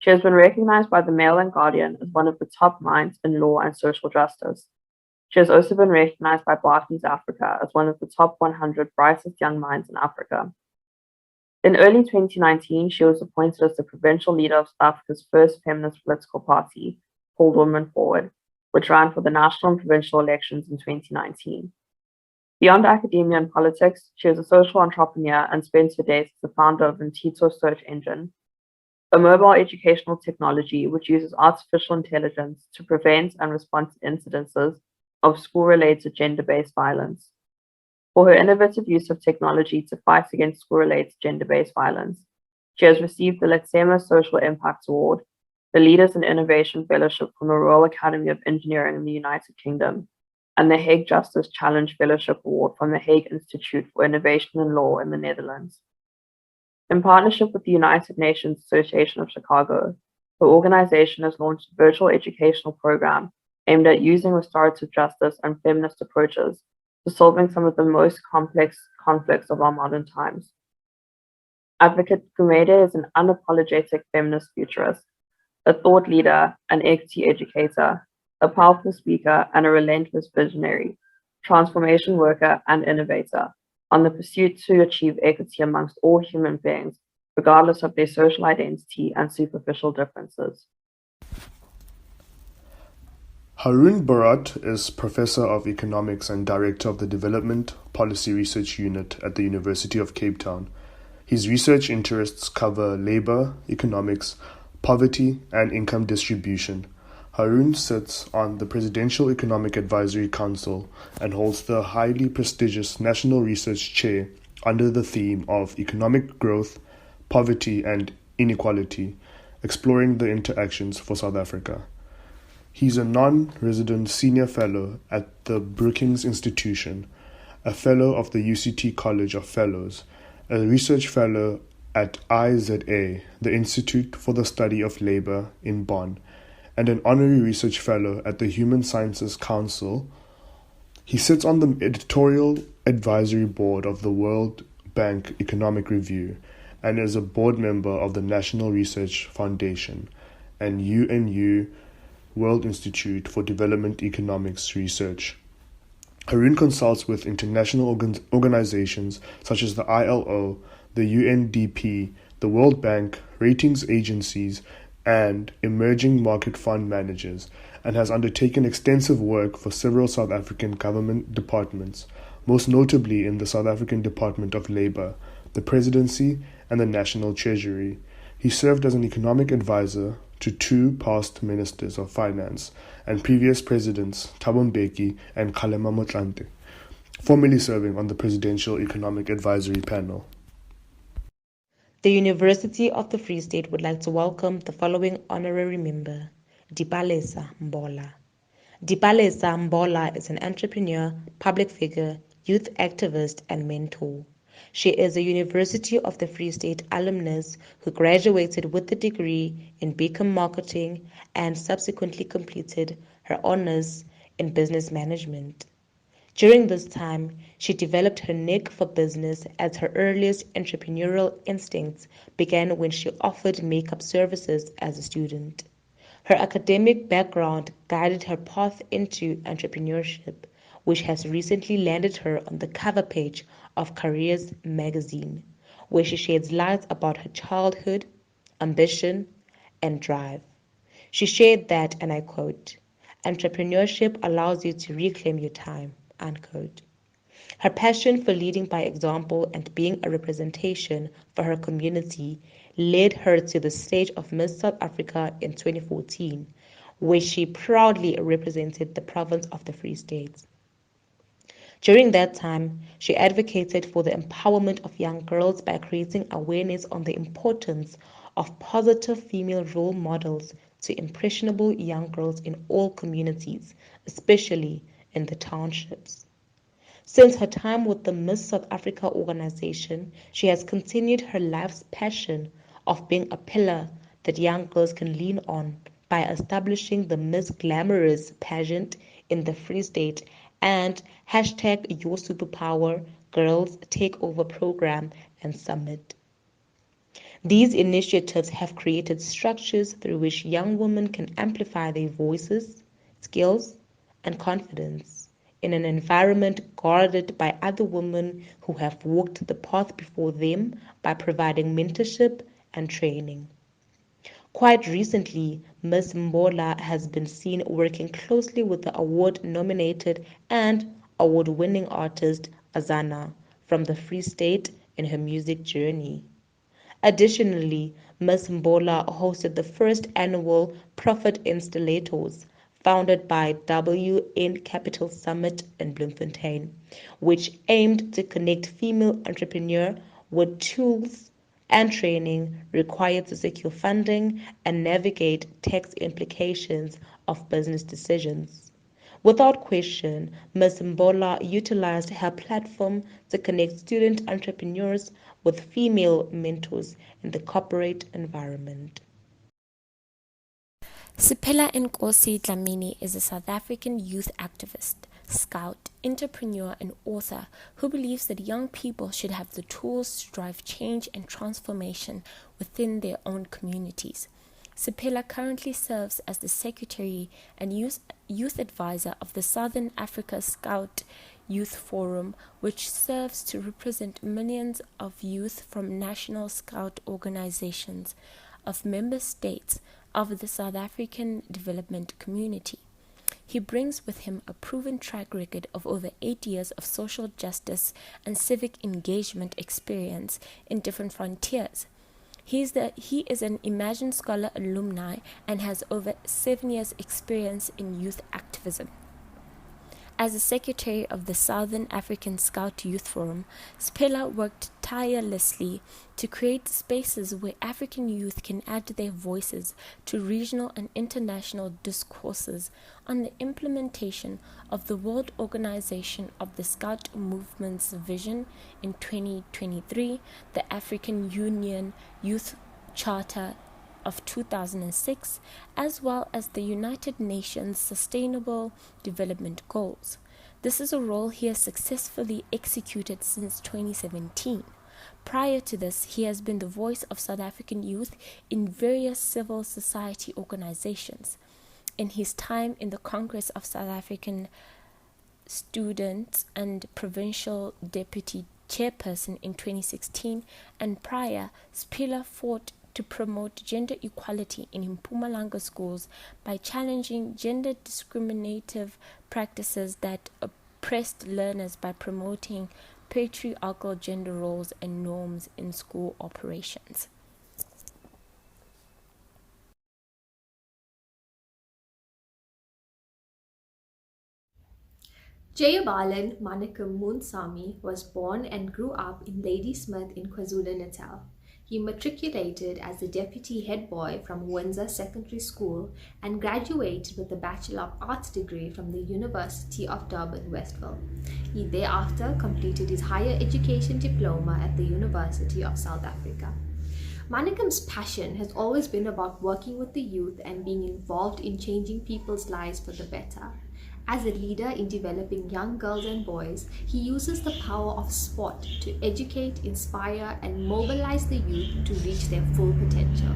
S14: She has been recognized by the Mail and Guardian as one of the top minds in law and social justice. She has also been recognized by Barclays Africa as one of the top 100 brightest young minds in Africa. In early 2019, she was appointed as the provincial leader of South Africa's first feminist political party, called Women Forward, which ran for the national and provincial elections in 2019. Beyond academia and politics, she is a social entrepreneur and spends her days as the founder of Ntito Search Engine, a mobile educational technology which uses artificial intelligence to prevent and respond to incidences of school-related gender-based violence. For her innovative use of technology to fight against school-related gender-based violence, she has received the Letsema Social Impact Award, the Leaders in Innovation Fellowship from the Royal Academy of Engineering in the United Kingdom, and the Hague Justice Challenge Fellowship Award from the Hague Institute for Innovation in Law in the Netherlands. In partnership with the United Nations Association of Chicago, the organization has launched a virtual educational program aimed at using restorative justice and feminist approaches to solving some of the most complex conflicts of our modern times. Advocate Gumede is an unapologetic feminist futurist, a thought leader, an equity educator, a powerful speaker, and a relentless visionary, transformation worker, and innovator on the pursuit to achieve equity amongst all human beings, regardless of their social identity and superficial differences.
S15: Haroon Bharat is Professor of Economics and Director of the Development Policy Research Unit at the University of Cape Town. His research interests cover labor, economics, poverty, and income distribution. Haroon sits on the Presidential Economic Advisory Council and holds the highly prestigious National Research Chair under the theme of Economic Growth, Poverty, and Inequality, exploring the interactions for South Africa. He's a non-resident senior fellow at the Brookings Institution, a fellow of the UCT College of Fellows, a research fellow at IZA, the Institute for the Study of Labor in Bonn, and an honorary research fellow at the Human Sciences Council. He sits on the editorial advisory board of the World Bank Economic Review and is a board member of the National Research Foundation and UNU World Institute for Development Economics Research. Haroon consults with international organizations such as the ILO, the UNDP, the World Bank, ratings agencies, and emerging market fund managers, and has undertaken extensive work for several South African government departments, most notably in the South African Department of Labour, the Presidency, and the National Treasury. He served as an economic advisor to two past ministers of finance and previous presidents Thabo Mbeki and Kgalema Motlanthe, formerly serving on the Presidential Economic Advisory Panel.
S2: The University of the Free State would like to welcome the following honorary member, Dipalesa Mbola. Dipalesa Mbola is an entrepreneur, public figure, youth activist, and mentor. She is a University of the Free State alumnus who graduated with a degree in Beacom Marketing and subsequently completed her honors in business management. During this time, she developed her knack for business as her earliest entrepreneurial instincts began when she offered makeup services as a student. Her academic background guided her path into entrepreneurship, which has recently landed her on the cover page of Careers magazine, where she sheds light about her childhood, ambition, and drive. She shared that, and I quote, "Entrepreneurship allows you to reclaim your time," unquote. Her passion for leading by example and being a representation for her community led her to the stage of Miss South Africa in 2014, where she proudly represented the province of the Free State. During that time, she advocated for the empowerment of young girls by creating awareness on the importance of positive female role models to impressionable young girls in all communities, especially in the townships. Since her time with the Miss South Africa organization, she has continued her life's passion of being a pillar that young girls can lean on by establishing the Miss Glamorous pageant in the Free State and hashtag Your Superpower Girls Takeover program and summit. These initiatives have created structures through which young women can amplify their voices, skills, and confidence in an environment guarded by other women who have walked the path before them by providing mentorship and training. Quite recently, Ms. Mbola has been seen working closely with the award-nominated and award-winning artist Azana from the Free State in her music journey. Additionally, Ms. Mbola hosted the first annual Prophet Installators, founded by WN Capital Summit in Bloemfontein, which aimed to connect female entrepreneurs with tools and training required to secure funding and navigate tax implications of business decisions.
S16: Without question, Ms. Mbola utilized her platform to connect student entrepreneurs with female mentors in the corporate environment.
S17: Sipela Nkosi Dlamini is a South African youth activist, scout, entrepreneur, and author who believes that young people should have the tools to drive change and transformation within their own communities. Sipela currently serves as the Secretary and Youth Advisor of the Southern Africa Scout Youth Forum, which serves to represent millions of youth from national scout organizations of member states of the South African development community. He brings with him a proven track record of over 8 years of social justice and civic engagement experience in different frontiers. He is an Imagine Scholar alumni and has over 7 years experience in youth activism. As the secretary of the Southern African Scout Youth Forum, Sipela worked tirelessly to create spaces where African youth can add their voices to regional and international discourses on the implementation of the World Organization of the Scout Movement's vision in 2023, the African Union Youth Charter of 2006, as well as the United Nations Sustainable Development Goals. This is a role he has successfully executed since 2017. Prior to this, he has been the voice of South African youth in various civil society organizations. In his time in the Congress of South African Students and provincial deputy chairperson in 2016, and prior, Sipela fought to promote gender equality in Mpumalanga schools by challenging gender discriminative practices that oppressed learners by promoting patriarchal gender roles and norms in school operations.
S18: Jayabalan Manikam Moonsamy was born and grew up in Ladysmith in KwaZulu-Natal. He matriculated as the deputy head boy from Windsor Secondary School and graduated with a Bachelor of Arts degree from the University of Durban, Westville. He thereafter completed his higher education diploma at the University of South Africa. Manikam's passion has always been about working with the youth and being involved in changing people's lives for the better. As a leader in developing young girls and boys, he uses the power of sport to educate, inspire, and mobilize the youth to reach their full potential.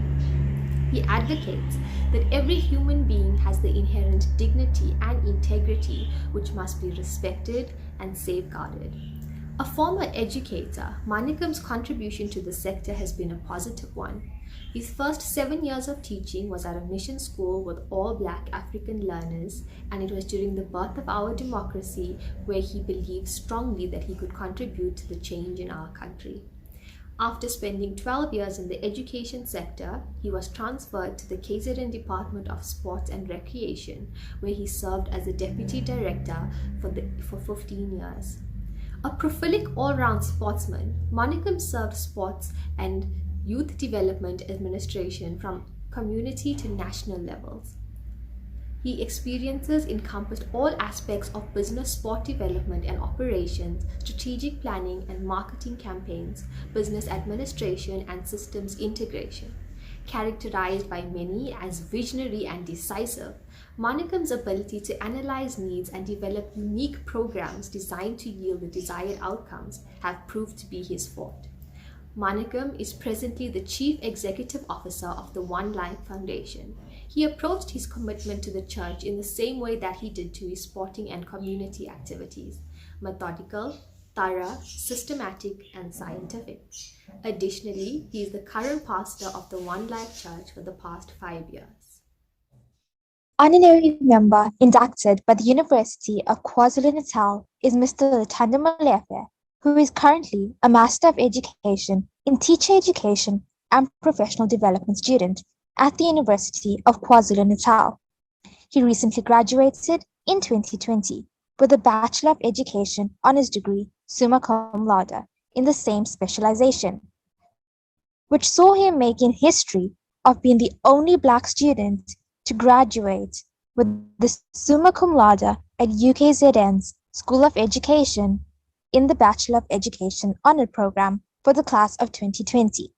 S18: He advocates that every human being has the inherent dignity and integrity which must be respected and safeguarded. A former educator, Manikam's contribution to the sector has been a positive one. His first 7 years of teaching was at a mission school with all Black African learners, and it was during the birth of our democracy where he believed strongly that he could contribute to the change in our country. After spending 12 years in the education sector, he was transferred to the KZN Department of Sports and Recreation, where he served as the Deputy Director for 15 years. A prolific all-round sportsman, Manikam served sports and youth development administration from community to national levels. His experiences encompassed all aspects of business, sport development and operations, strategic planning and marketing campaigns, business administration and systems integration. Characterized by many as visionary and decisive, Manikam's ability to analyze needs and develop unique programs designed to yield the desired outcomes have proved to be his forte. Manikam is presently the Chief Executive Officer of the One Life Foundation. He approached his commitment to the church in the same way that he did to his sporting and community activities: methodical, thorough, systematic, and scientific. Additionally, he is the current pastor of the One Life Church for the past 5 years.
S19: Honorary member inducted by the University of KwaZulu-Natal is Mr. Luthando Molefe, who is currently a Master of Education in Teacher Education and Professional Development student at the University of KwaZulu-Natal. He recently graduated in 2020 with a Bachelor of Education Honours degree, summa cum laude, in the same specialization, which saw him making history of being the only Black student to graduate with the summa cum laude at UKZN's School of Education in the Bachelor of Education Honour Programme for the class of 2020.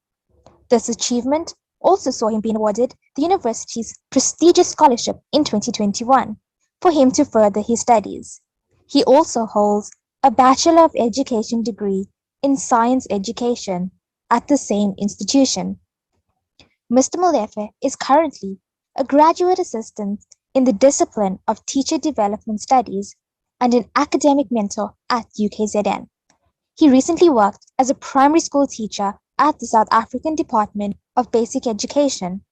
S19: This achievement also saw him being awarded the university's prestigious scholarship in 2021 for him to further his studies. He also holds a Bachelor of Education degree in Science Education at the same institution. Mr. Molefe is currently a graduate assistant in the discipline of Teacher Development Studies and an academic mentor at UKZN. He recently worked as a primary school teacher at the South African Department of Basic Education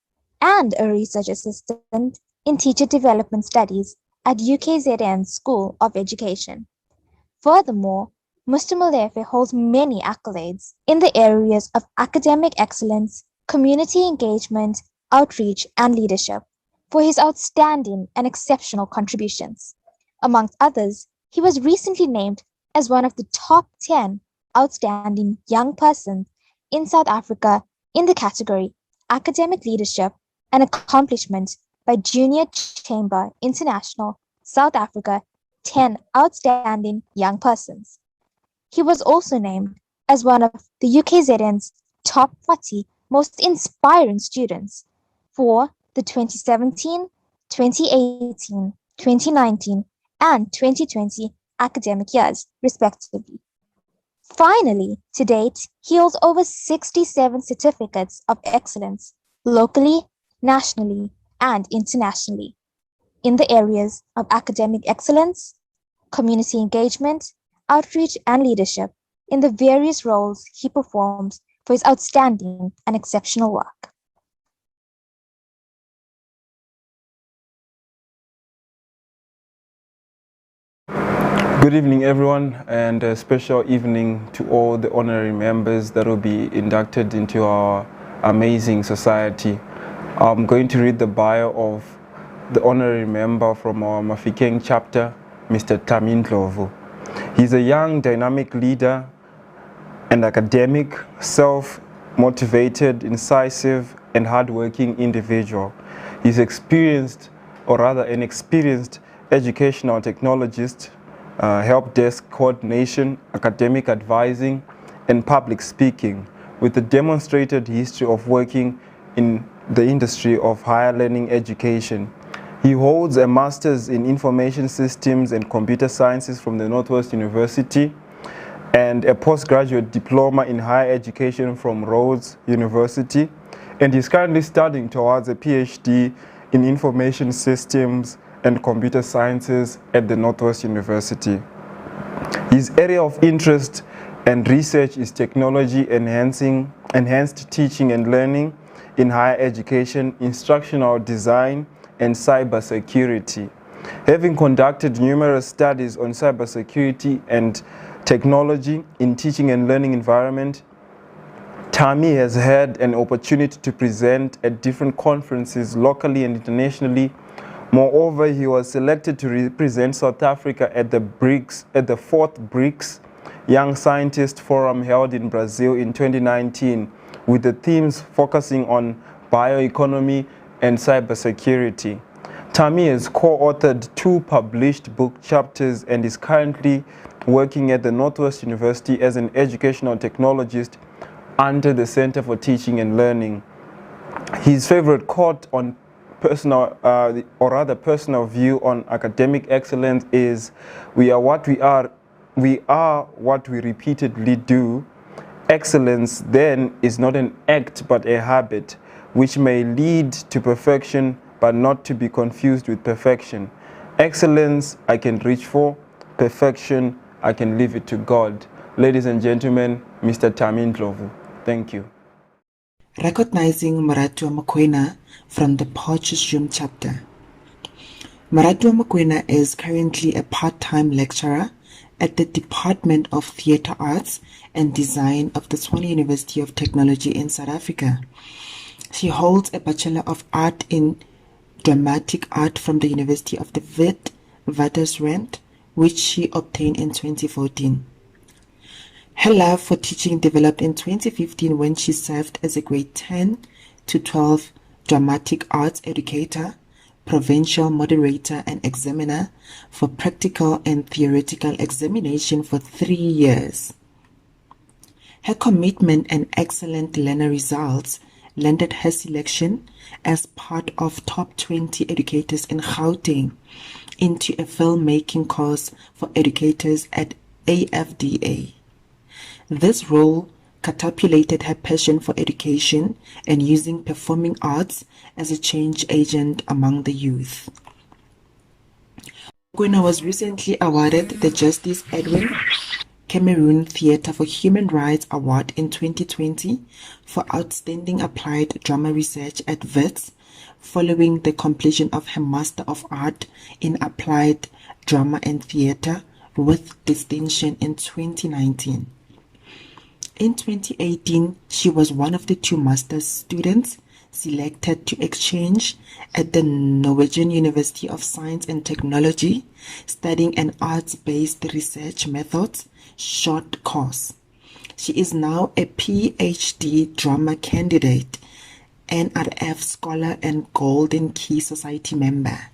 S19: and a research assistant in Teacher Development Studies at UKZN's School of Education. Furthermore, Mr. Molefe holds many accolades in the areas of academic excellence, community engagement, outreach, and leadership for his outstanding and exceptional contributions. Amongst others, he was recently named as one of the top 10 outstanding young persons in South Africa in the category Academic Leadership and Accomplishment by Junior Chamber International, South Africa, 10 Outstanding Young Persons. He was also named as one of the UKZN's top 40 most inspiring students for the 2017, 2018, 2019, and 2020 academic years, respectively. Finally, to date, he holds over 67 certificates of excellence locally, nationally, and internationally in the areas of academic excellence, community engagement, outreach, and leadership in the various roles he performs for his outstanding and exceptional work.
S20: Good evening, everyone, and a special evening to all the honorary members that will be inducted into our amazing society. I'm going to read the bio of the honorary member from our Mafikeng chapter, Mr. Tami Ndlovu. He's a young, dynamic leader and academic, self-motivated, incisive, and hardworking individual. He's experienced, or rather an experienced educational technologist, help desk coordination, academic advising, and public speaking, with a demonstrated history of working in the industry of higher learning education. He holds a master's in information systems and computer sciences from the Northwest University and a postgraduate diploma in higher education from Rhodes University, and he's currently studying towards a PhD in information systems and computer sciences at the Northwest University. His area of interest and research is technology enhanced teaching and learning in higher education, instructional design, and cybersecurity. Having conducted numerous studies on cybersecurity and technology in teaching and learning environment, Tami has had an opportunity to present at different conferences locally and internationally. Moreover, he was selected to represent South Africa at the 4th BRICS Young Scientist Forum held in Brazil in 2019, with the themes focusing on bioeconomy and cybersecurity. Tami has co-authored 2 published book chapters and is currently working at the Northwest University as an educational technologist under the Center for Teaching and Learning. His favorite quote on personal view on academic excellence is, "We are what we are what we repeatedly do. Excellence then is not an act but a habit, which may lead to perfection but not to be confused with perfection. Excellence I can reach for, perfection I can leave it to God." Ladies and gentlemen, Mr. Tami Ndlovu. Thank you.
S21: Recognizing Maratua Mokoena from the Potchefstroom chapter. Maratua Mokoena is currently a part-time lecturer at the Department of Theatre Arts and Design of the Tshwane University of Technology in South Africa. She holds a Bachelor of Art in Dramatic Art from the University of the Witwatersrand, which she obtained in 2014. Her love for teaching developed in 2015 when she served as a grade 10 to 12 dramatic arts educator provincial moderator and examiner for practical and theoretical examination for 3 years. Her commitment and excellent learner results landed her selection as part of top 20 educators in Gauteng into a filmmaking course for educators at AFDA. This role catapulted her passion for education and using performing arts as a change agent among the youth. Mokoena was recently awarded the Justice Edwin Cameroon Theatre for Human Rights Award in 2020 for outstanding applied drama research at WITS following the completion of her Master of Art in Applied Drama and Theatre with distinction in 2019. In 2018, she was one of the 2 master's students selected to exchange at the Norwegian University of Science and Technology, studying an arts-based research methods short course. She is now a PhD drama candidate, NRF scholar and Golden Key Society member.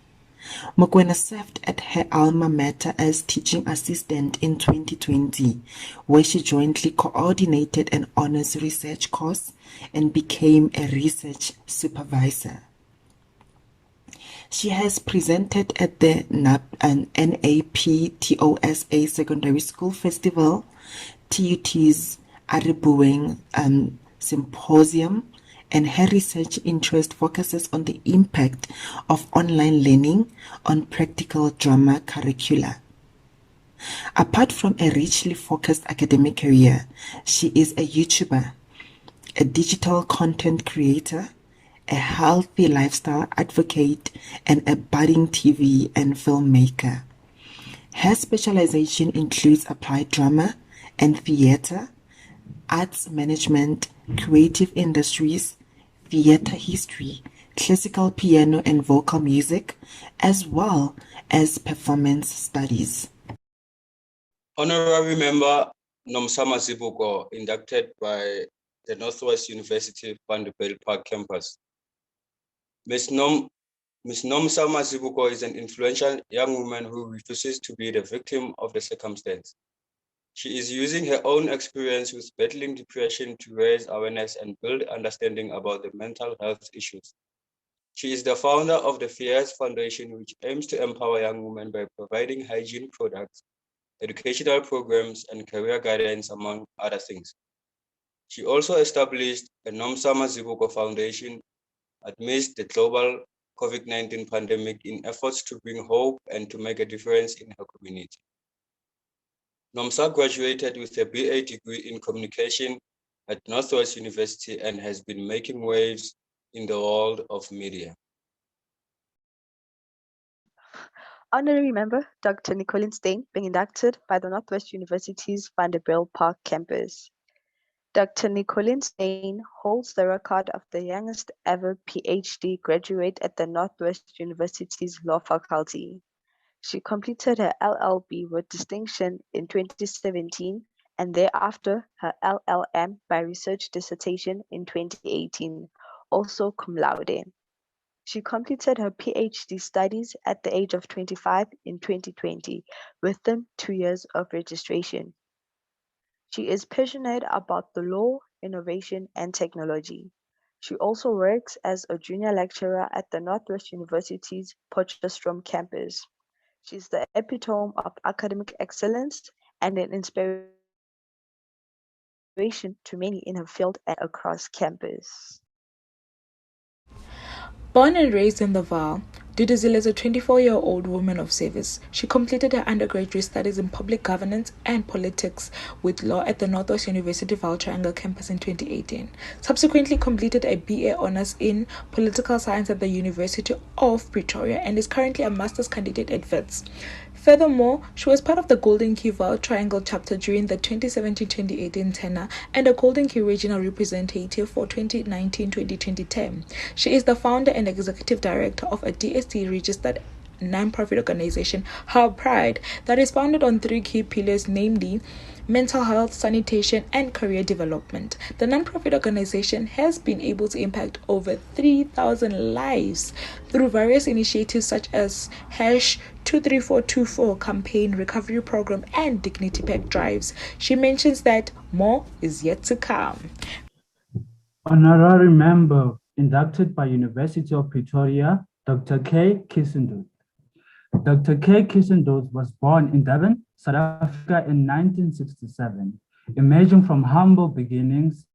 S21: Mokoena served at her alma mater as teaching assistant in 2020, where she jointly coordinated an honors research course and became a research supervisor. She has presented at the NAPTOSA Secondary School Festival, TUT's Aribueng Symposium, and her research interest focuses on the impact of online learning on practical drama curricula. Apart from a richly focused academic career, she is a YouTuber, a digital content creator, a healthy lifestyle advocate, and a budding TV and filmmaker. Her specialization includes applied drama and theater, arts management, creative industries, theater history, classical piano and vocal music, as well as performance studies.
S1: Honorary Member Nomsama Zibuko, inducted by the Northwest University Vanderbilt Park campus. Ms. Nomsama Zibuko is an influential young woman who refuses to be the victim of the circumstance. She is using her own experience with battling depression to raise awareness and build understanding about the mental health issues. She is the founder of the FIES Foundation, which aims to empower young women by providing hygiene products, educational programs, and career guidance, among other things. She also established the Nomsama Zibuko Foundation amidst the global COVID-19 pandemic in efforts to bring hope and to make a difference in her community. Nomsa graduated with a BA degree in communication at Northwest University and has been making waves in the world of media.
S22: Honorary Member Dr. Nicolene Steyn being inducted by the Northwest University's Vanderbilt Park campus. Dr. Nicolene Steyn holds the record of the youngest ever PhD graduate at the Northwest University's Law Faculty. She completed her LLB with distinction in 2017 and thereafter her LLM by research dissertation in 2018, also cum laude. She completed her PhD studies at the age of 25 in 2020, within 2 years of registration. She is passionate about the law, innovation, and technology. She also works as a junior lecturer at the Northwest University's Potchefstroom campus. She is the epitome of academic excellence and an inspiration to many in her field and across campus.
S11: Born and raised in the Vaal, Duduzile is a 24-year-old woman of service. She completed her undergraduate studies in public governance and politics with law at the Northwest University Vaal Triangle campus in 2018. Subsequently completed a BA Honours in Political Science at the University of Pretoria and is currently a master's candidate at WITS. Furthermore, she was part of the Golden Key Vaal Triangle chapter during the 2017-2018 tenure and a Golden Key regional representative for 2019-2020 term. She is the founder and executive director of a DST registered non-profit organization, Her Pride, that is founded on 3 key pillars, namely mental health, sanitation, and career development. The non-profit organization has been able to impact over 3,000 lives through various initiatives such as #23424 campaign, recovery program, and dignity pack drives. She mentions that more is yet to come.
S3: Honorary member inducted by University of Pretoria, Dr. K. Kissendood. Dr. K. Kissendood was born in Durban, South Africa in 1967. Emerging from humble beginnings,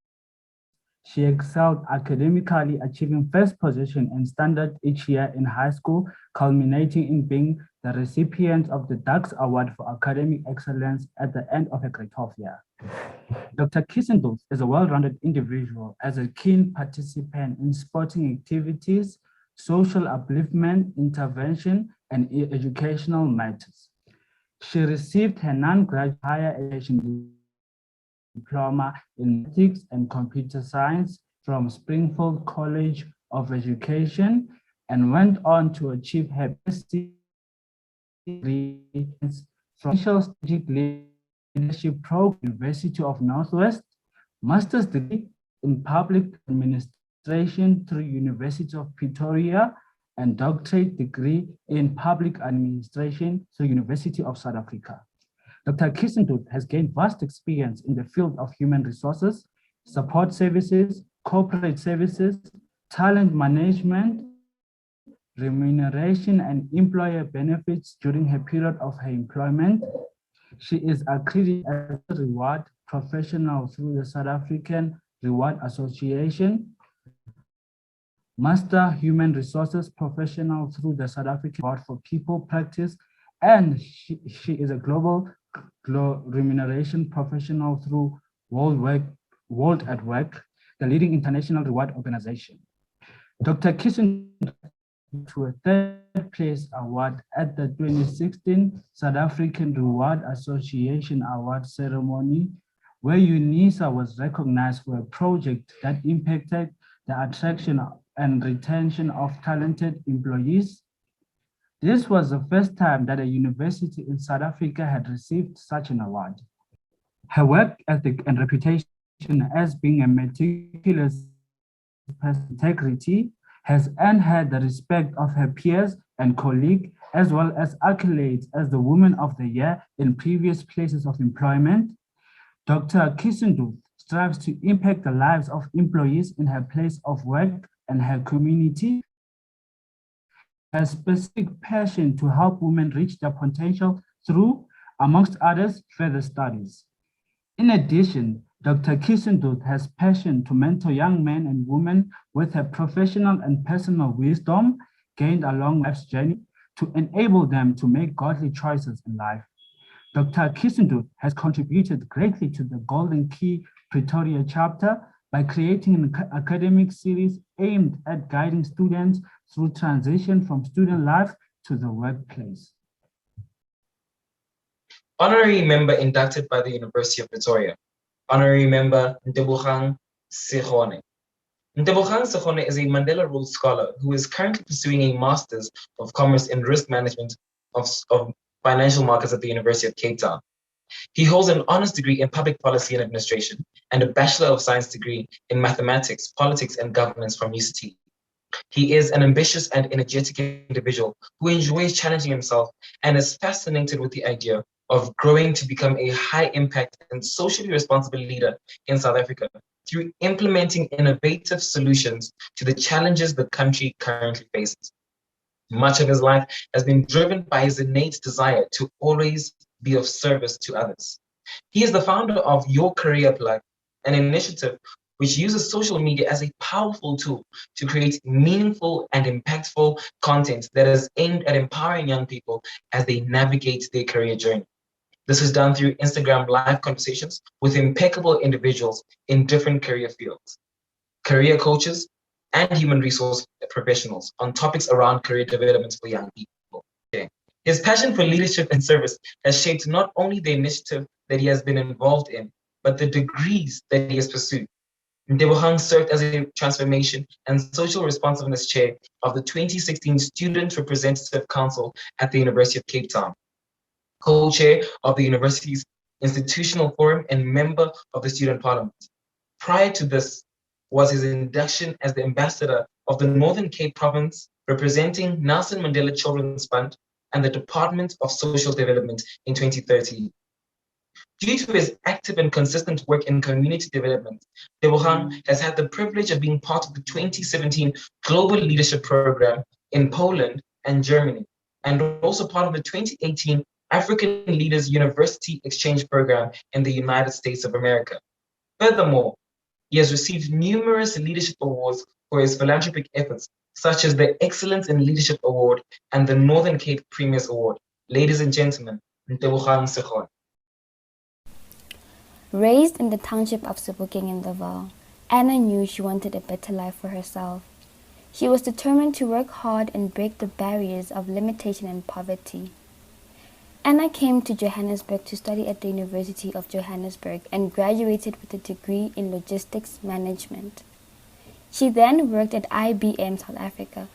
S3: she excelled academically, achieving first position in standard each year in high school, culminating in being the recipient of the Dux Award for Academic Excellence at the end of her grade 12 year. Dr. Kissendood is a well-rounded individual as a keen participant in sporting activities, social upliftment, intervention, and educational matters. She received her non-graduate higher education diploma in ethics and computer science from Springfield College of Education and went on to achieve her PhD degree from Strategic Leadership Program, University of Northwest, master's degree in public administration through University of Pretoria, and doctorate degree in public administration through University of South Africa. Dr. Kissendood has gained vast experience in the field of human resources, support services, corporate services, talent management, remuneration, and employer benefits during her period of her employment. She is accredited as a reward professional through the South African Reward Association, Master Human Resources Professional through the South African Board for People Practice, and she is a global remuneration professional through World at Work, the leading international reward organization. Dr. Kissendood to a third place award at the 2016 South African Reward Association Award ceremony, where UNISA was recognized for a project that impacted the attraction and retention of talented employees. This was the first time that a university in South Africa had received such an award. Her work ethic and reputation as being a meticulous integrity has earned her the respect of her peers and colleagues, as well as accolades as the Woman of the Year in previous places of employment. Dr. Kissendood strives to impact the lives of employees in her place of work and her community. Her specific passion to help women reach their potential through, amongst others, further studies. In addition, Dr. Kissendood has passion to mentor young men and women with her professional and personal wisdom gained along life's journey to enable them to make godly choices in life. Dr. Kissendood has contributed greatly to the Golden Key Pretoria chapter by creating an academic series aimed at guiding students through transition from student life to the workplace.
S4: Honorary member inducted by the University of Pretoria. Honorary member Ntebogang Segone. Ntebogang Segone is a Mandela Rhodes Scholar who is currently pursuing a Master's of Commerce in Risk Management of Financial Markets at the University of Cape Town. He holds an honors degree in Public Policy and Administration and a Bachelor of Science degree in Mathematics, Politics, and Governance from UCT. He is an ambitious and energetic individual who enjoys challenging himself and is fascinated with the idea of growing to become a high-impact and socially responsible leader in South Africa through implementing innovative solutions to the challenges the country currently faces. Much of his life has been driven by his innate desire to always be of service to others. He is the founder of Your Career Plug, an initiative which uses social media as a powerful tool to create meaningful and impactful content that is aimed at empowering young people as they navigate their career journey. This is done through Instagram live conversations with impeccable individuals in different career fields, career coaches, and human resource professionals on topics around career development for young people. Okay. His passion for leadership and service has shaped not only the initiative that he has been involved in, but the degrees that he has pursued. Ntebogang served as a transformation and social responsiveness chair of the 2016 Student Representative Council at the University of Cape Town, co-chair of the university's institutional forum and member of the student parliament. Prior to this was his induction as the ambassador of the Northern Cape province, representing Nelson Mandela Children's Fund and the Department of Social Development in 2013. Due to his active and consistent work in community development, Ntebogang has had the privilege of being part of the 2017 Global Leadership Program in Poland and Germany, and also part of the 2018 African Leaders University Exchange Program in the United States of America. Furthermore, he has received numerous leadership awards for his philanthropic efforts, such as the Excellence in Leadership Award and the Northern Cape Premier's Award. Ladies and gentlemen, Ntebogang Sekgone.
S5: Raised in the township of Sebokeng in the Vaal, Anna knew she wanted a better life for herself. She was determined to work hard and break the barriers of limitation and poverty. Anna came to Johannesburg to study at the University of Johannesburg and graduated with a degree in logistics management. She then worked at IBM South Africa.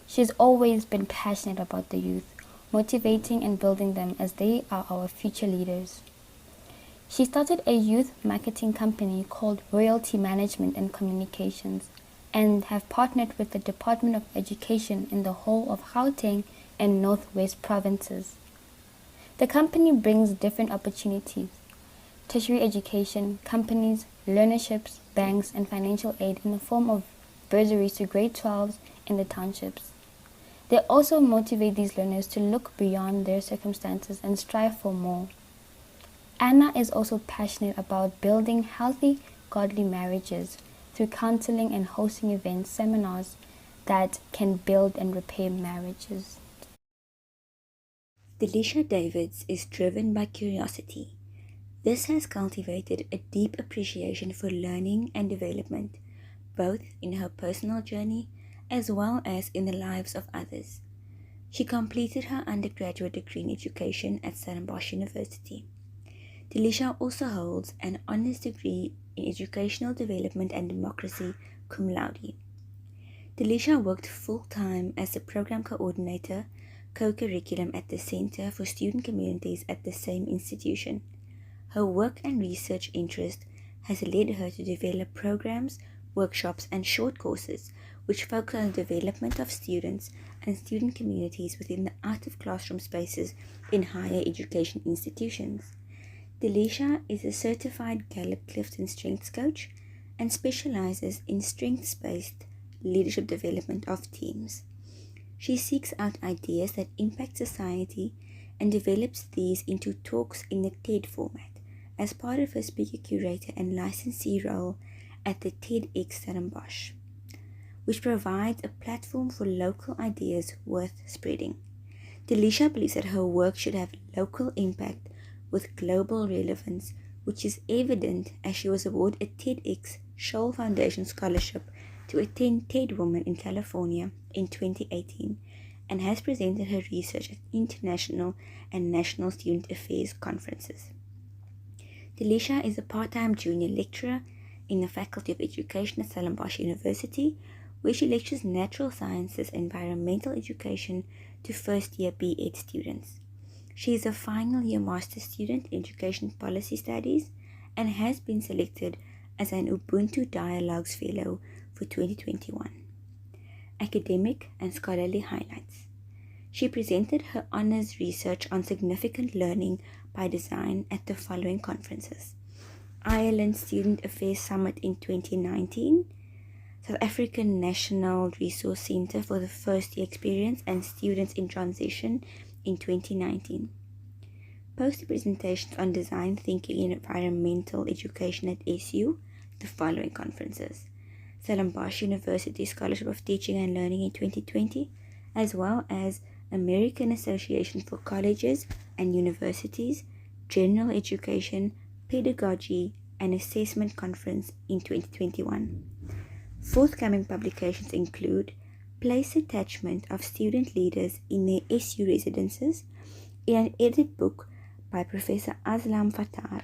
S5: She has always been passionate about the youth, motivating and building them as they are our future leaders. She started a youth marketing company called Royalty Management and Communications and have partnered with the Department of Education in the whole of Gauteng and Northwest provinces. The company brings different opportunities: tertiary education, companies, learnerships, banks, and financial aid in the form of bursaries to grade 12s in the townships. They also motivate these learners to look beyond their circumstances and strive for more. Anna is also passionate about building healthy, godly marriages through counseling and hosting events, seminars that can build and repair marriages.
S6: Delisha Davids is driven by curiosity. This has cultivated a deep appreciation for learning and development, both in her personal journey as well as in the lives of others. She completed her undergraduate degree in education at Stellenbosch University. Delisha also holds an honors degree in educational development and democracy cum laude. Delisha worked full-time as a program coordinator, co-curriculum at the Center for Student Communities at the same institution. Her work and research interest has led her to develop programs, workshops, and short courses which focus on the development of students and student communities within the out-of-classroom spaces in higher education institutions. Delisha is a certified Gallup-Clifton Strengths Coach and specializes in strengths-based leadership development of teams. She seeks out ideas that impact society and develops these into talks in the TED format as part of her speaker curator and licensee role at the TEDx Stellenbosch, which provides a platform for local ideas worth spreading. Delisha believes that her work should have local impact with global relevance, which is evident as she was awarded a TEDx Scholl Foundation Scholarship to attend TED Women in California in 2018 and has presented her research at international and national student affairs conferences. Delisha is a part-time junior lecturer in the Faculty of Education at Stellenbosch University, where she lectures natural sciences and environmental education to first-year B.Ed students. She is a final year master's student in Education Policy Studies and has been selected as an Ubuntu Dialogues Fellow for 2021. Academic and scholarly highlights. She presented her honors research on significant learning by design at the following conferences: Ireland Student Affairs Summit in 2019, South African National Resource Centre for the First Year Experience and Students in Transition in 2019. Poster presentations on design thinking in environmental education at SU, the following conferences: Stellenbosch University Scholarship of Teaching and Learning in 2020, as well as American Association for Colleges and Universities, General Education, Pedagogy and Assessment Conference in 2021. Forthcoming publications include Place Attachment of Student Leaders in their SU Residences in an edited book by Professor Aslam Fattar,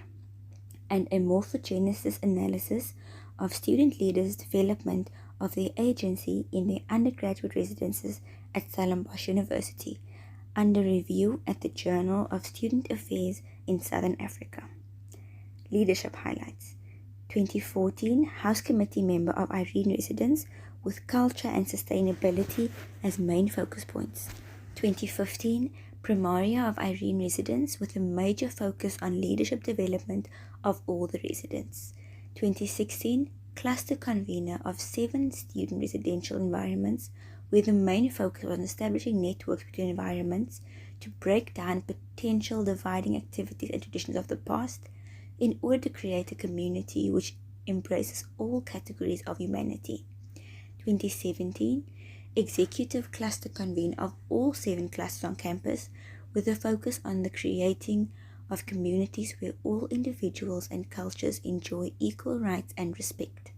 S6: and a morphogenesis analysis of student leaders' development of their agency in their undergraduate residences at Stellenbosch University, under review at the Journal of Student Affairs in Southern Africa. Leadership highlights: 2014 House Committee member of Irene Residence with culture and sustainability as main focus points. 2015 Primaria of Irene Residence with a major focus on leadership development of all the residents. 2016 Cluster Convener of 7 student residential environments where the main focus was on establishing networks between environments to break down potential dividing activities and traditions of the past in order to create a community which embraces all categories of humanity. 2017 Executive Cluster Convener of all 7 clusters on campus with a focus on the creating of communities where all individuals and cultures enjoy equal rights and respect.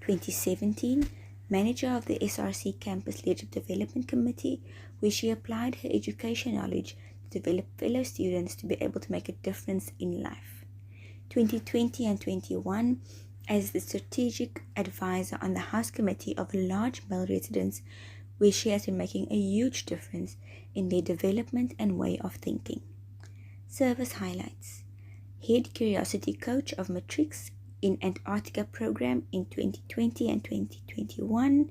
S6: 2017 Manager of the SRC Campus Leadership Development Committee, where she applied her education knowledge to develop fellow students to be able to make a difference in life. 2020 and 21 as the strategic advisor on the House Committee of a large male residence, where she has been making a huge difference in their development and way of thinking. Service highlights: Head Curiosity Coach of Matrix in Antarctica program in 2020 and 2021,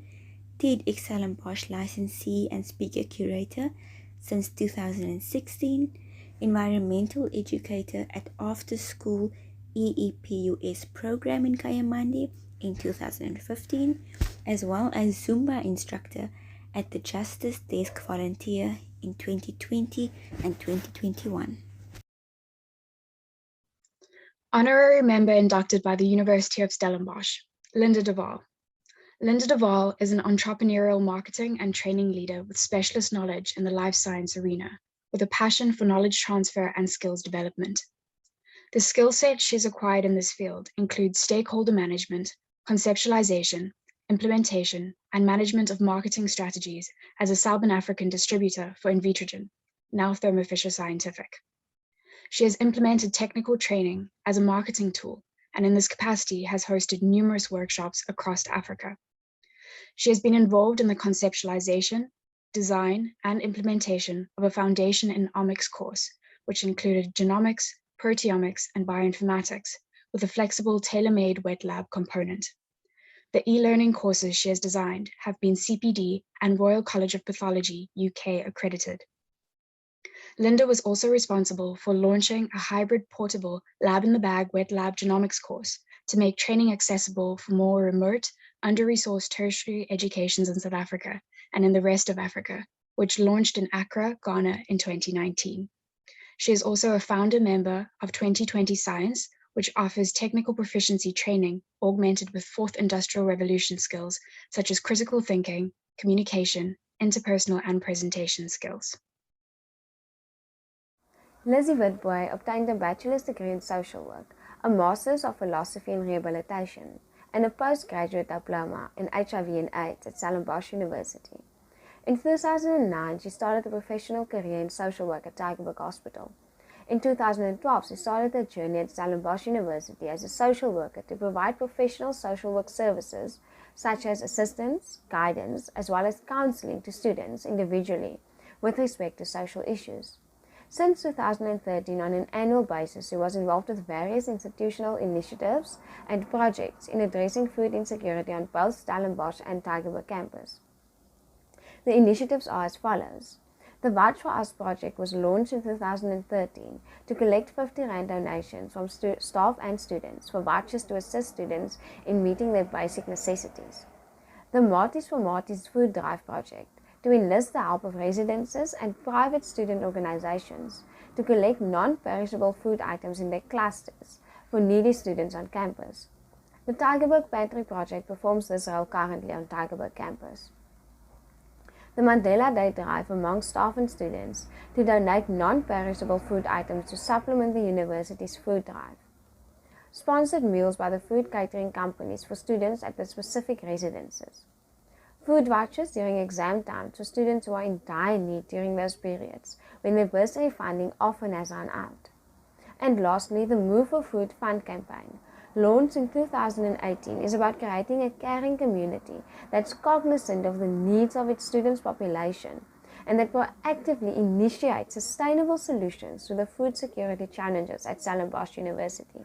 S6: TEDx Stellenbosch licensee and speaker curator since 2016, environmental educator at After School EEPUS program in Kayamandi in 2015, as well as Zumba instructor at the Justice Desk volunteer in 2020 and 2021.
S7: Honorary member inducted by the University of Stellenbosch, Linda de Waal. Linda de Waal is an entrepreneurial marketing and training leader with specialist knowledge in the life science arena, with a passion for knowledge transfer and skills development. The skill set she's acquired in this field includes stakeholder management, conceptualization, implementation, and management of marketing strategies as a Southern African distributor for Invitrogen, now Thermo Fisher Scientific. She has implemented technical training as a marketing tool, and in this capacity has hosted numerous workshops across Africa. She has been involved in the conceptualization, design, and implementation of a foundation in omics course, which included genomics, proteomics, and bioinformatics, with a flexible tailor-made wet lab component. The e-learning courses she has designed have been CPD and Royal College of Pathology UK accredited. Linda was also responsible for launching a hybrid portable lab-in-the-bag wet lab genomics course to make training accessible for more remote, under-resourced tertiary educations in South Africa and in the rest of Africa, which launched in Accra, Ghana in 2019. She is also a founder member of 2020 Science, which offers technical proficiency training augmented with fourth industrial revolution skills such as critical thinking, communication, interpersonal and presentation skills.
S8: Lizzie Witbooi obtained a bachelor's degree in social work, a master's of philosophy in rehabilitation, and a postgraduate diploma in HIV and AIDS at Stellenbosch University. In 2009, she started a professional career in social work at Tygerberg Hospital. In 2012, she started her journey at Stellenbosch University as a social worker to provide professional social work services such as assistance, guidance, as well as counseling to students individually with respect to social issues. Since 2013, on an annual basis, she was involved with various institutional initiatives and projects in addressing food insecurity on both Stellenbosch and Tygerberg campus. The initiatives are as follows. The Vouch for Us project was launched in 2013 to collect 50 Rand donations from staff and students for vouchers to assist students in meeting their basic necessities. The Marties for Marties Food Drive project to enlist the help of residences and private student organizations to collect non-perishable food items in their clusters for needy students on campus. The Tygerberg Pantry project performs this role currently on Tygerberg campus. The Mandela Day drive among staff and students to donate non-perishable food items to supplement the university's food drive. Sponsored meals by the food catering companies for students at the specific residences. Food vouchers during exam time for students who are in dire need during those periods when their bursary funding often has run out. And lastly, the Move for Food Fund campaign, launched in 2018, is about creating a caring community that's cognizant of the needs of its students' population and that proactively initiates sustainable solutions to the food security challenges at Stellenbosch University.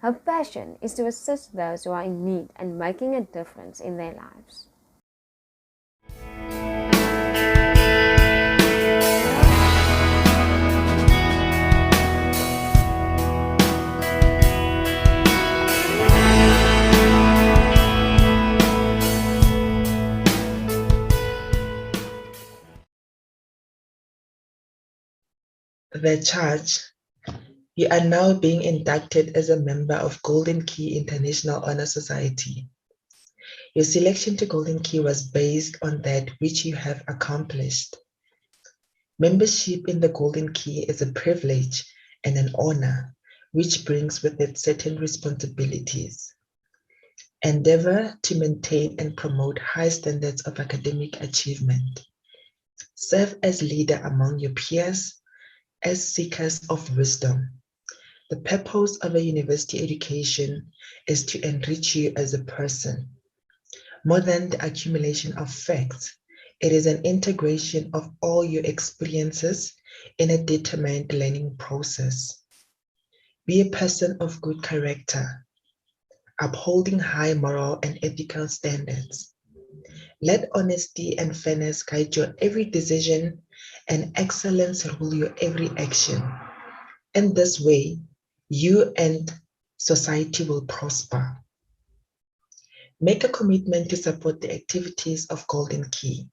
S8: Her passion is to assist those who are in need and making a difference in their lives.
S9: The charge. You are now being inducted as a member of Golden Key International Honor Society. Your selection to Golden Key was based on that which you have accomplished. Membership in the Golden Key is a privilege and an honor, which brings with it certain responsibilities. Endeavor to maintain and promote high standards of academic achievement. Serve as leader among your peers, as seekers of wisdom. The purpose of a university education is to enrich you as a person. More than the accumulation of facts, it is an integration of all your experiences in a determined learning process. Be a person of good character, upholding high moral and ethical standards. Let honesty and fairness guide your every decision and excellence rule your every action. In this way, you and society will prosper. Make a commitment to support the activities of Golden Key.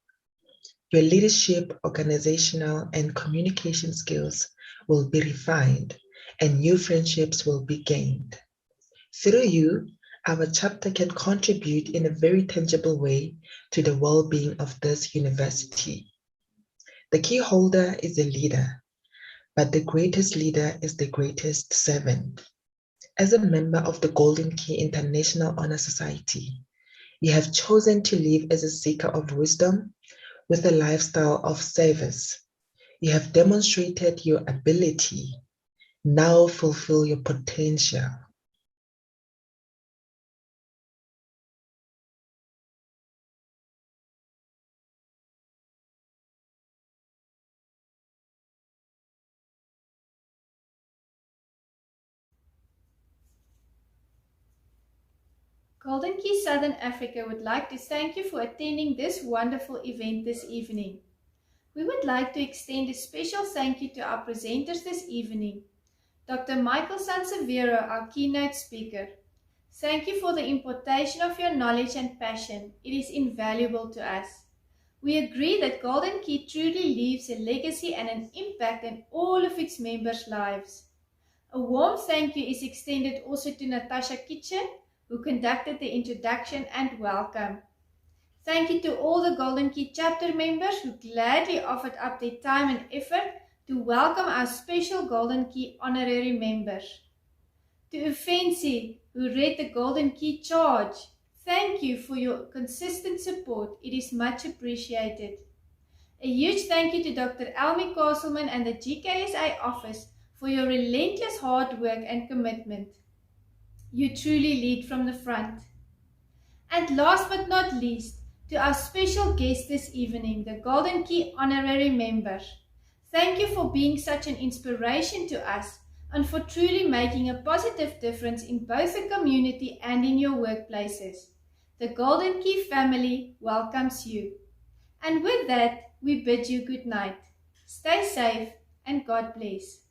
S9: Your leadership, organizational, and communication skills will be refined, and new friendships will be gained. Through you, our chapter can contribute in a very tangible way to the well-being of this university. The key holder is a leader, but the greatest leader is the greatest servant. As a member of the Golden Key International Honor Society, you have chosen to live as a seeker of wisdom with a lifestyle of service. You have demonstrated your ability. Now fulfill your potential.
S10: Golden Key Southern Africa would like to thank you for attending this wonderful event this evening. We would like to extend a special thank you to our presenters this evening, Dr. Michael Sansevero, our keynote speaker. Thank you for the importation of your knowledge and passion. It is invaluable to us. We agree that Golden Key truly leaves a legacy and an impact in all of its members' lives. A warm thank you is extended also to Natasha Kitchen, who conducted the introduction and welcome. Thank you to all the Golden Key chapter members who gladly offered up their time and effort to welcome our special Golden Key honorary members. To Ufensi, who read the Golden Key charge, thank you for your consistent support. It is much appreciated. A huge thank you to Dr. Elmi Castleman and the GKSA office for your relentless hard work and commitment. You truly lead from the front. And last but not least, to our special guest this evening, the Golden Key honorary members. Thank you for being such an inspiration to us and for truly making a positive difference in both the community and in your workplaces. The Golden Key family welcomes you. And with that, we bid you good night. Stay safe and God bless.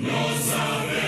S23: Nos haberis,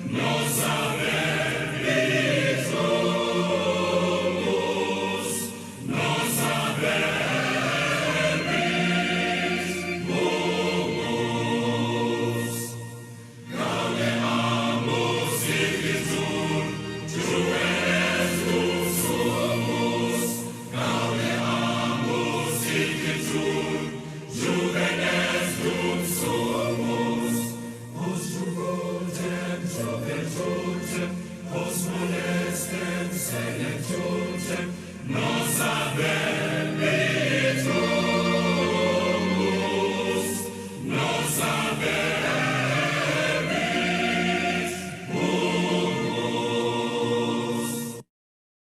S12: Nos haberis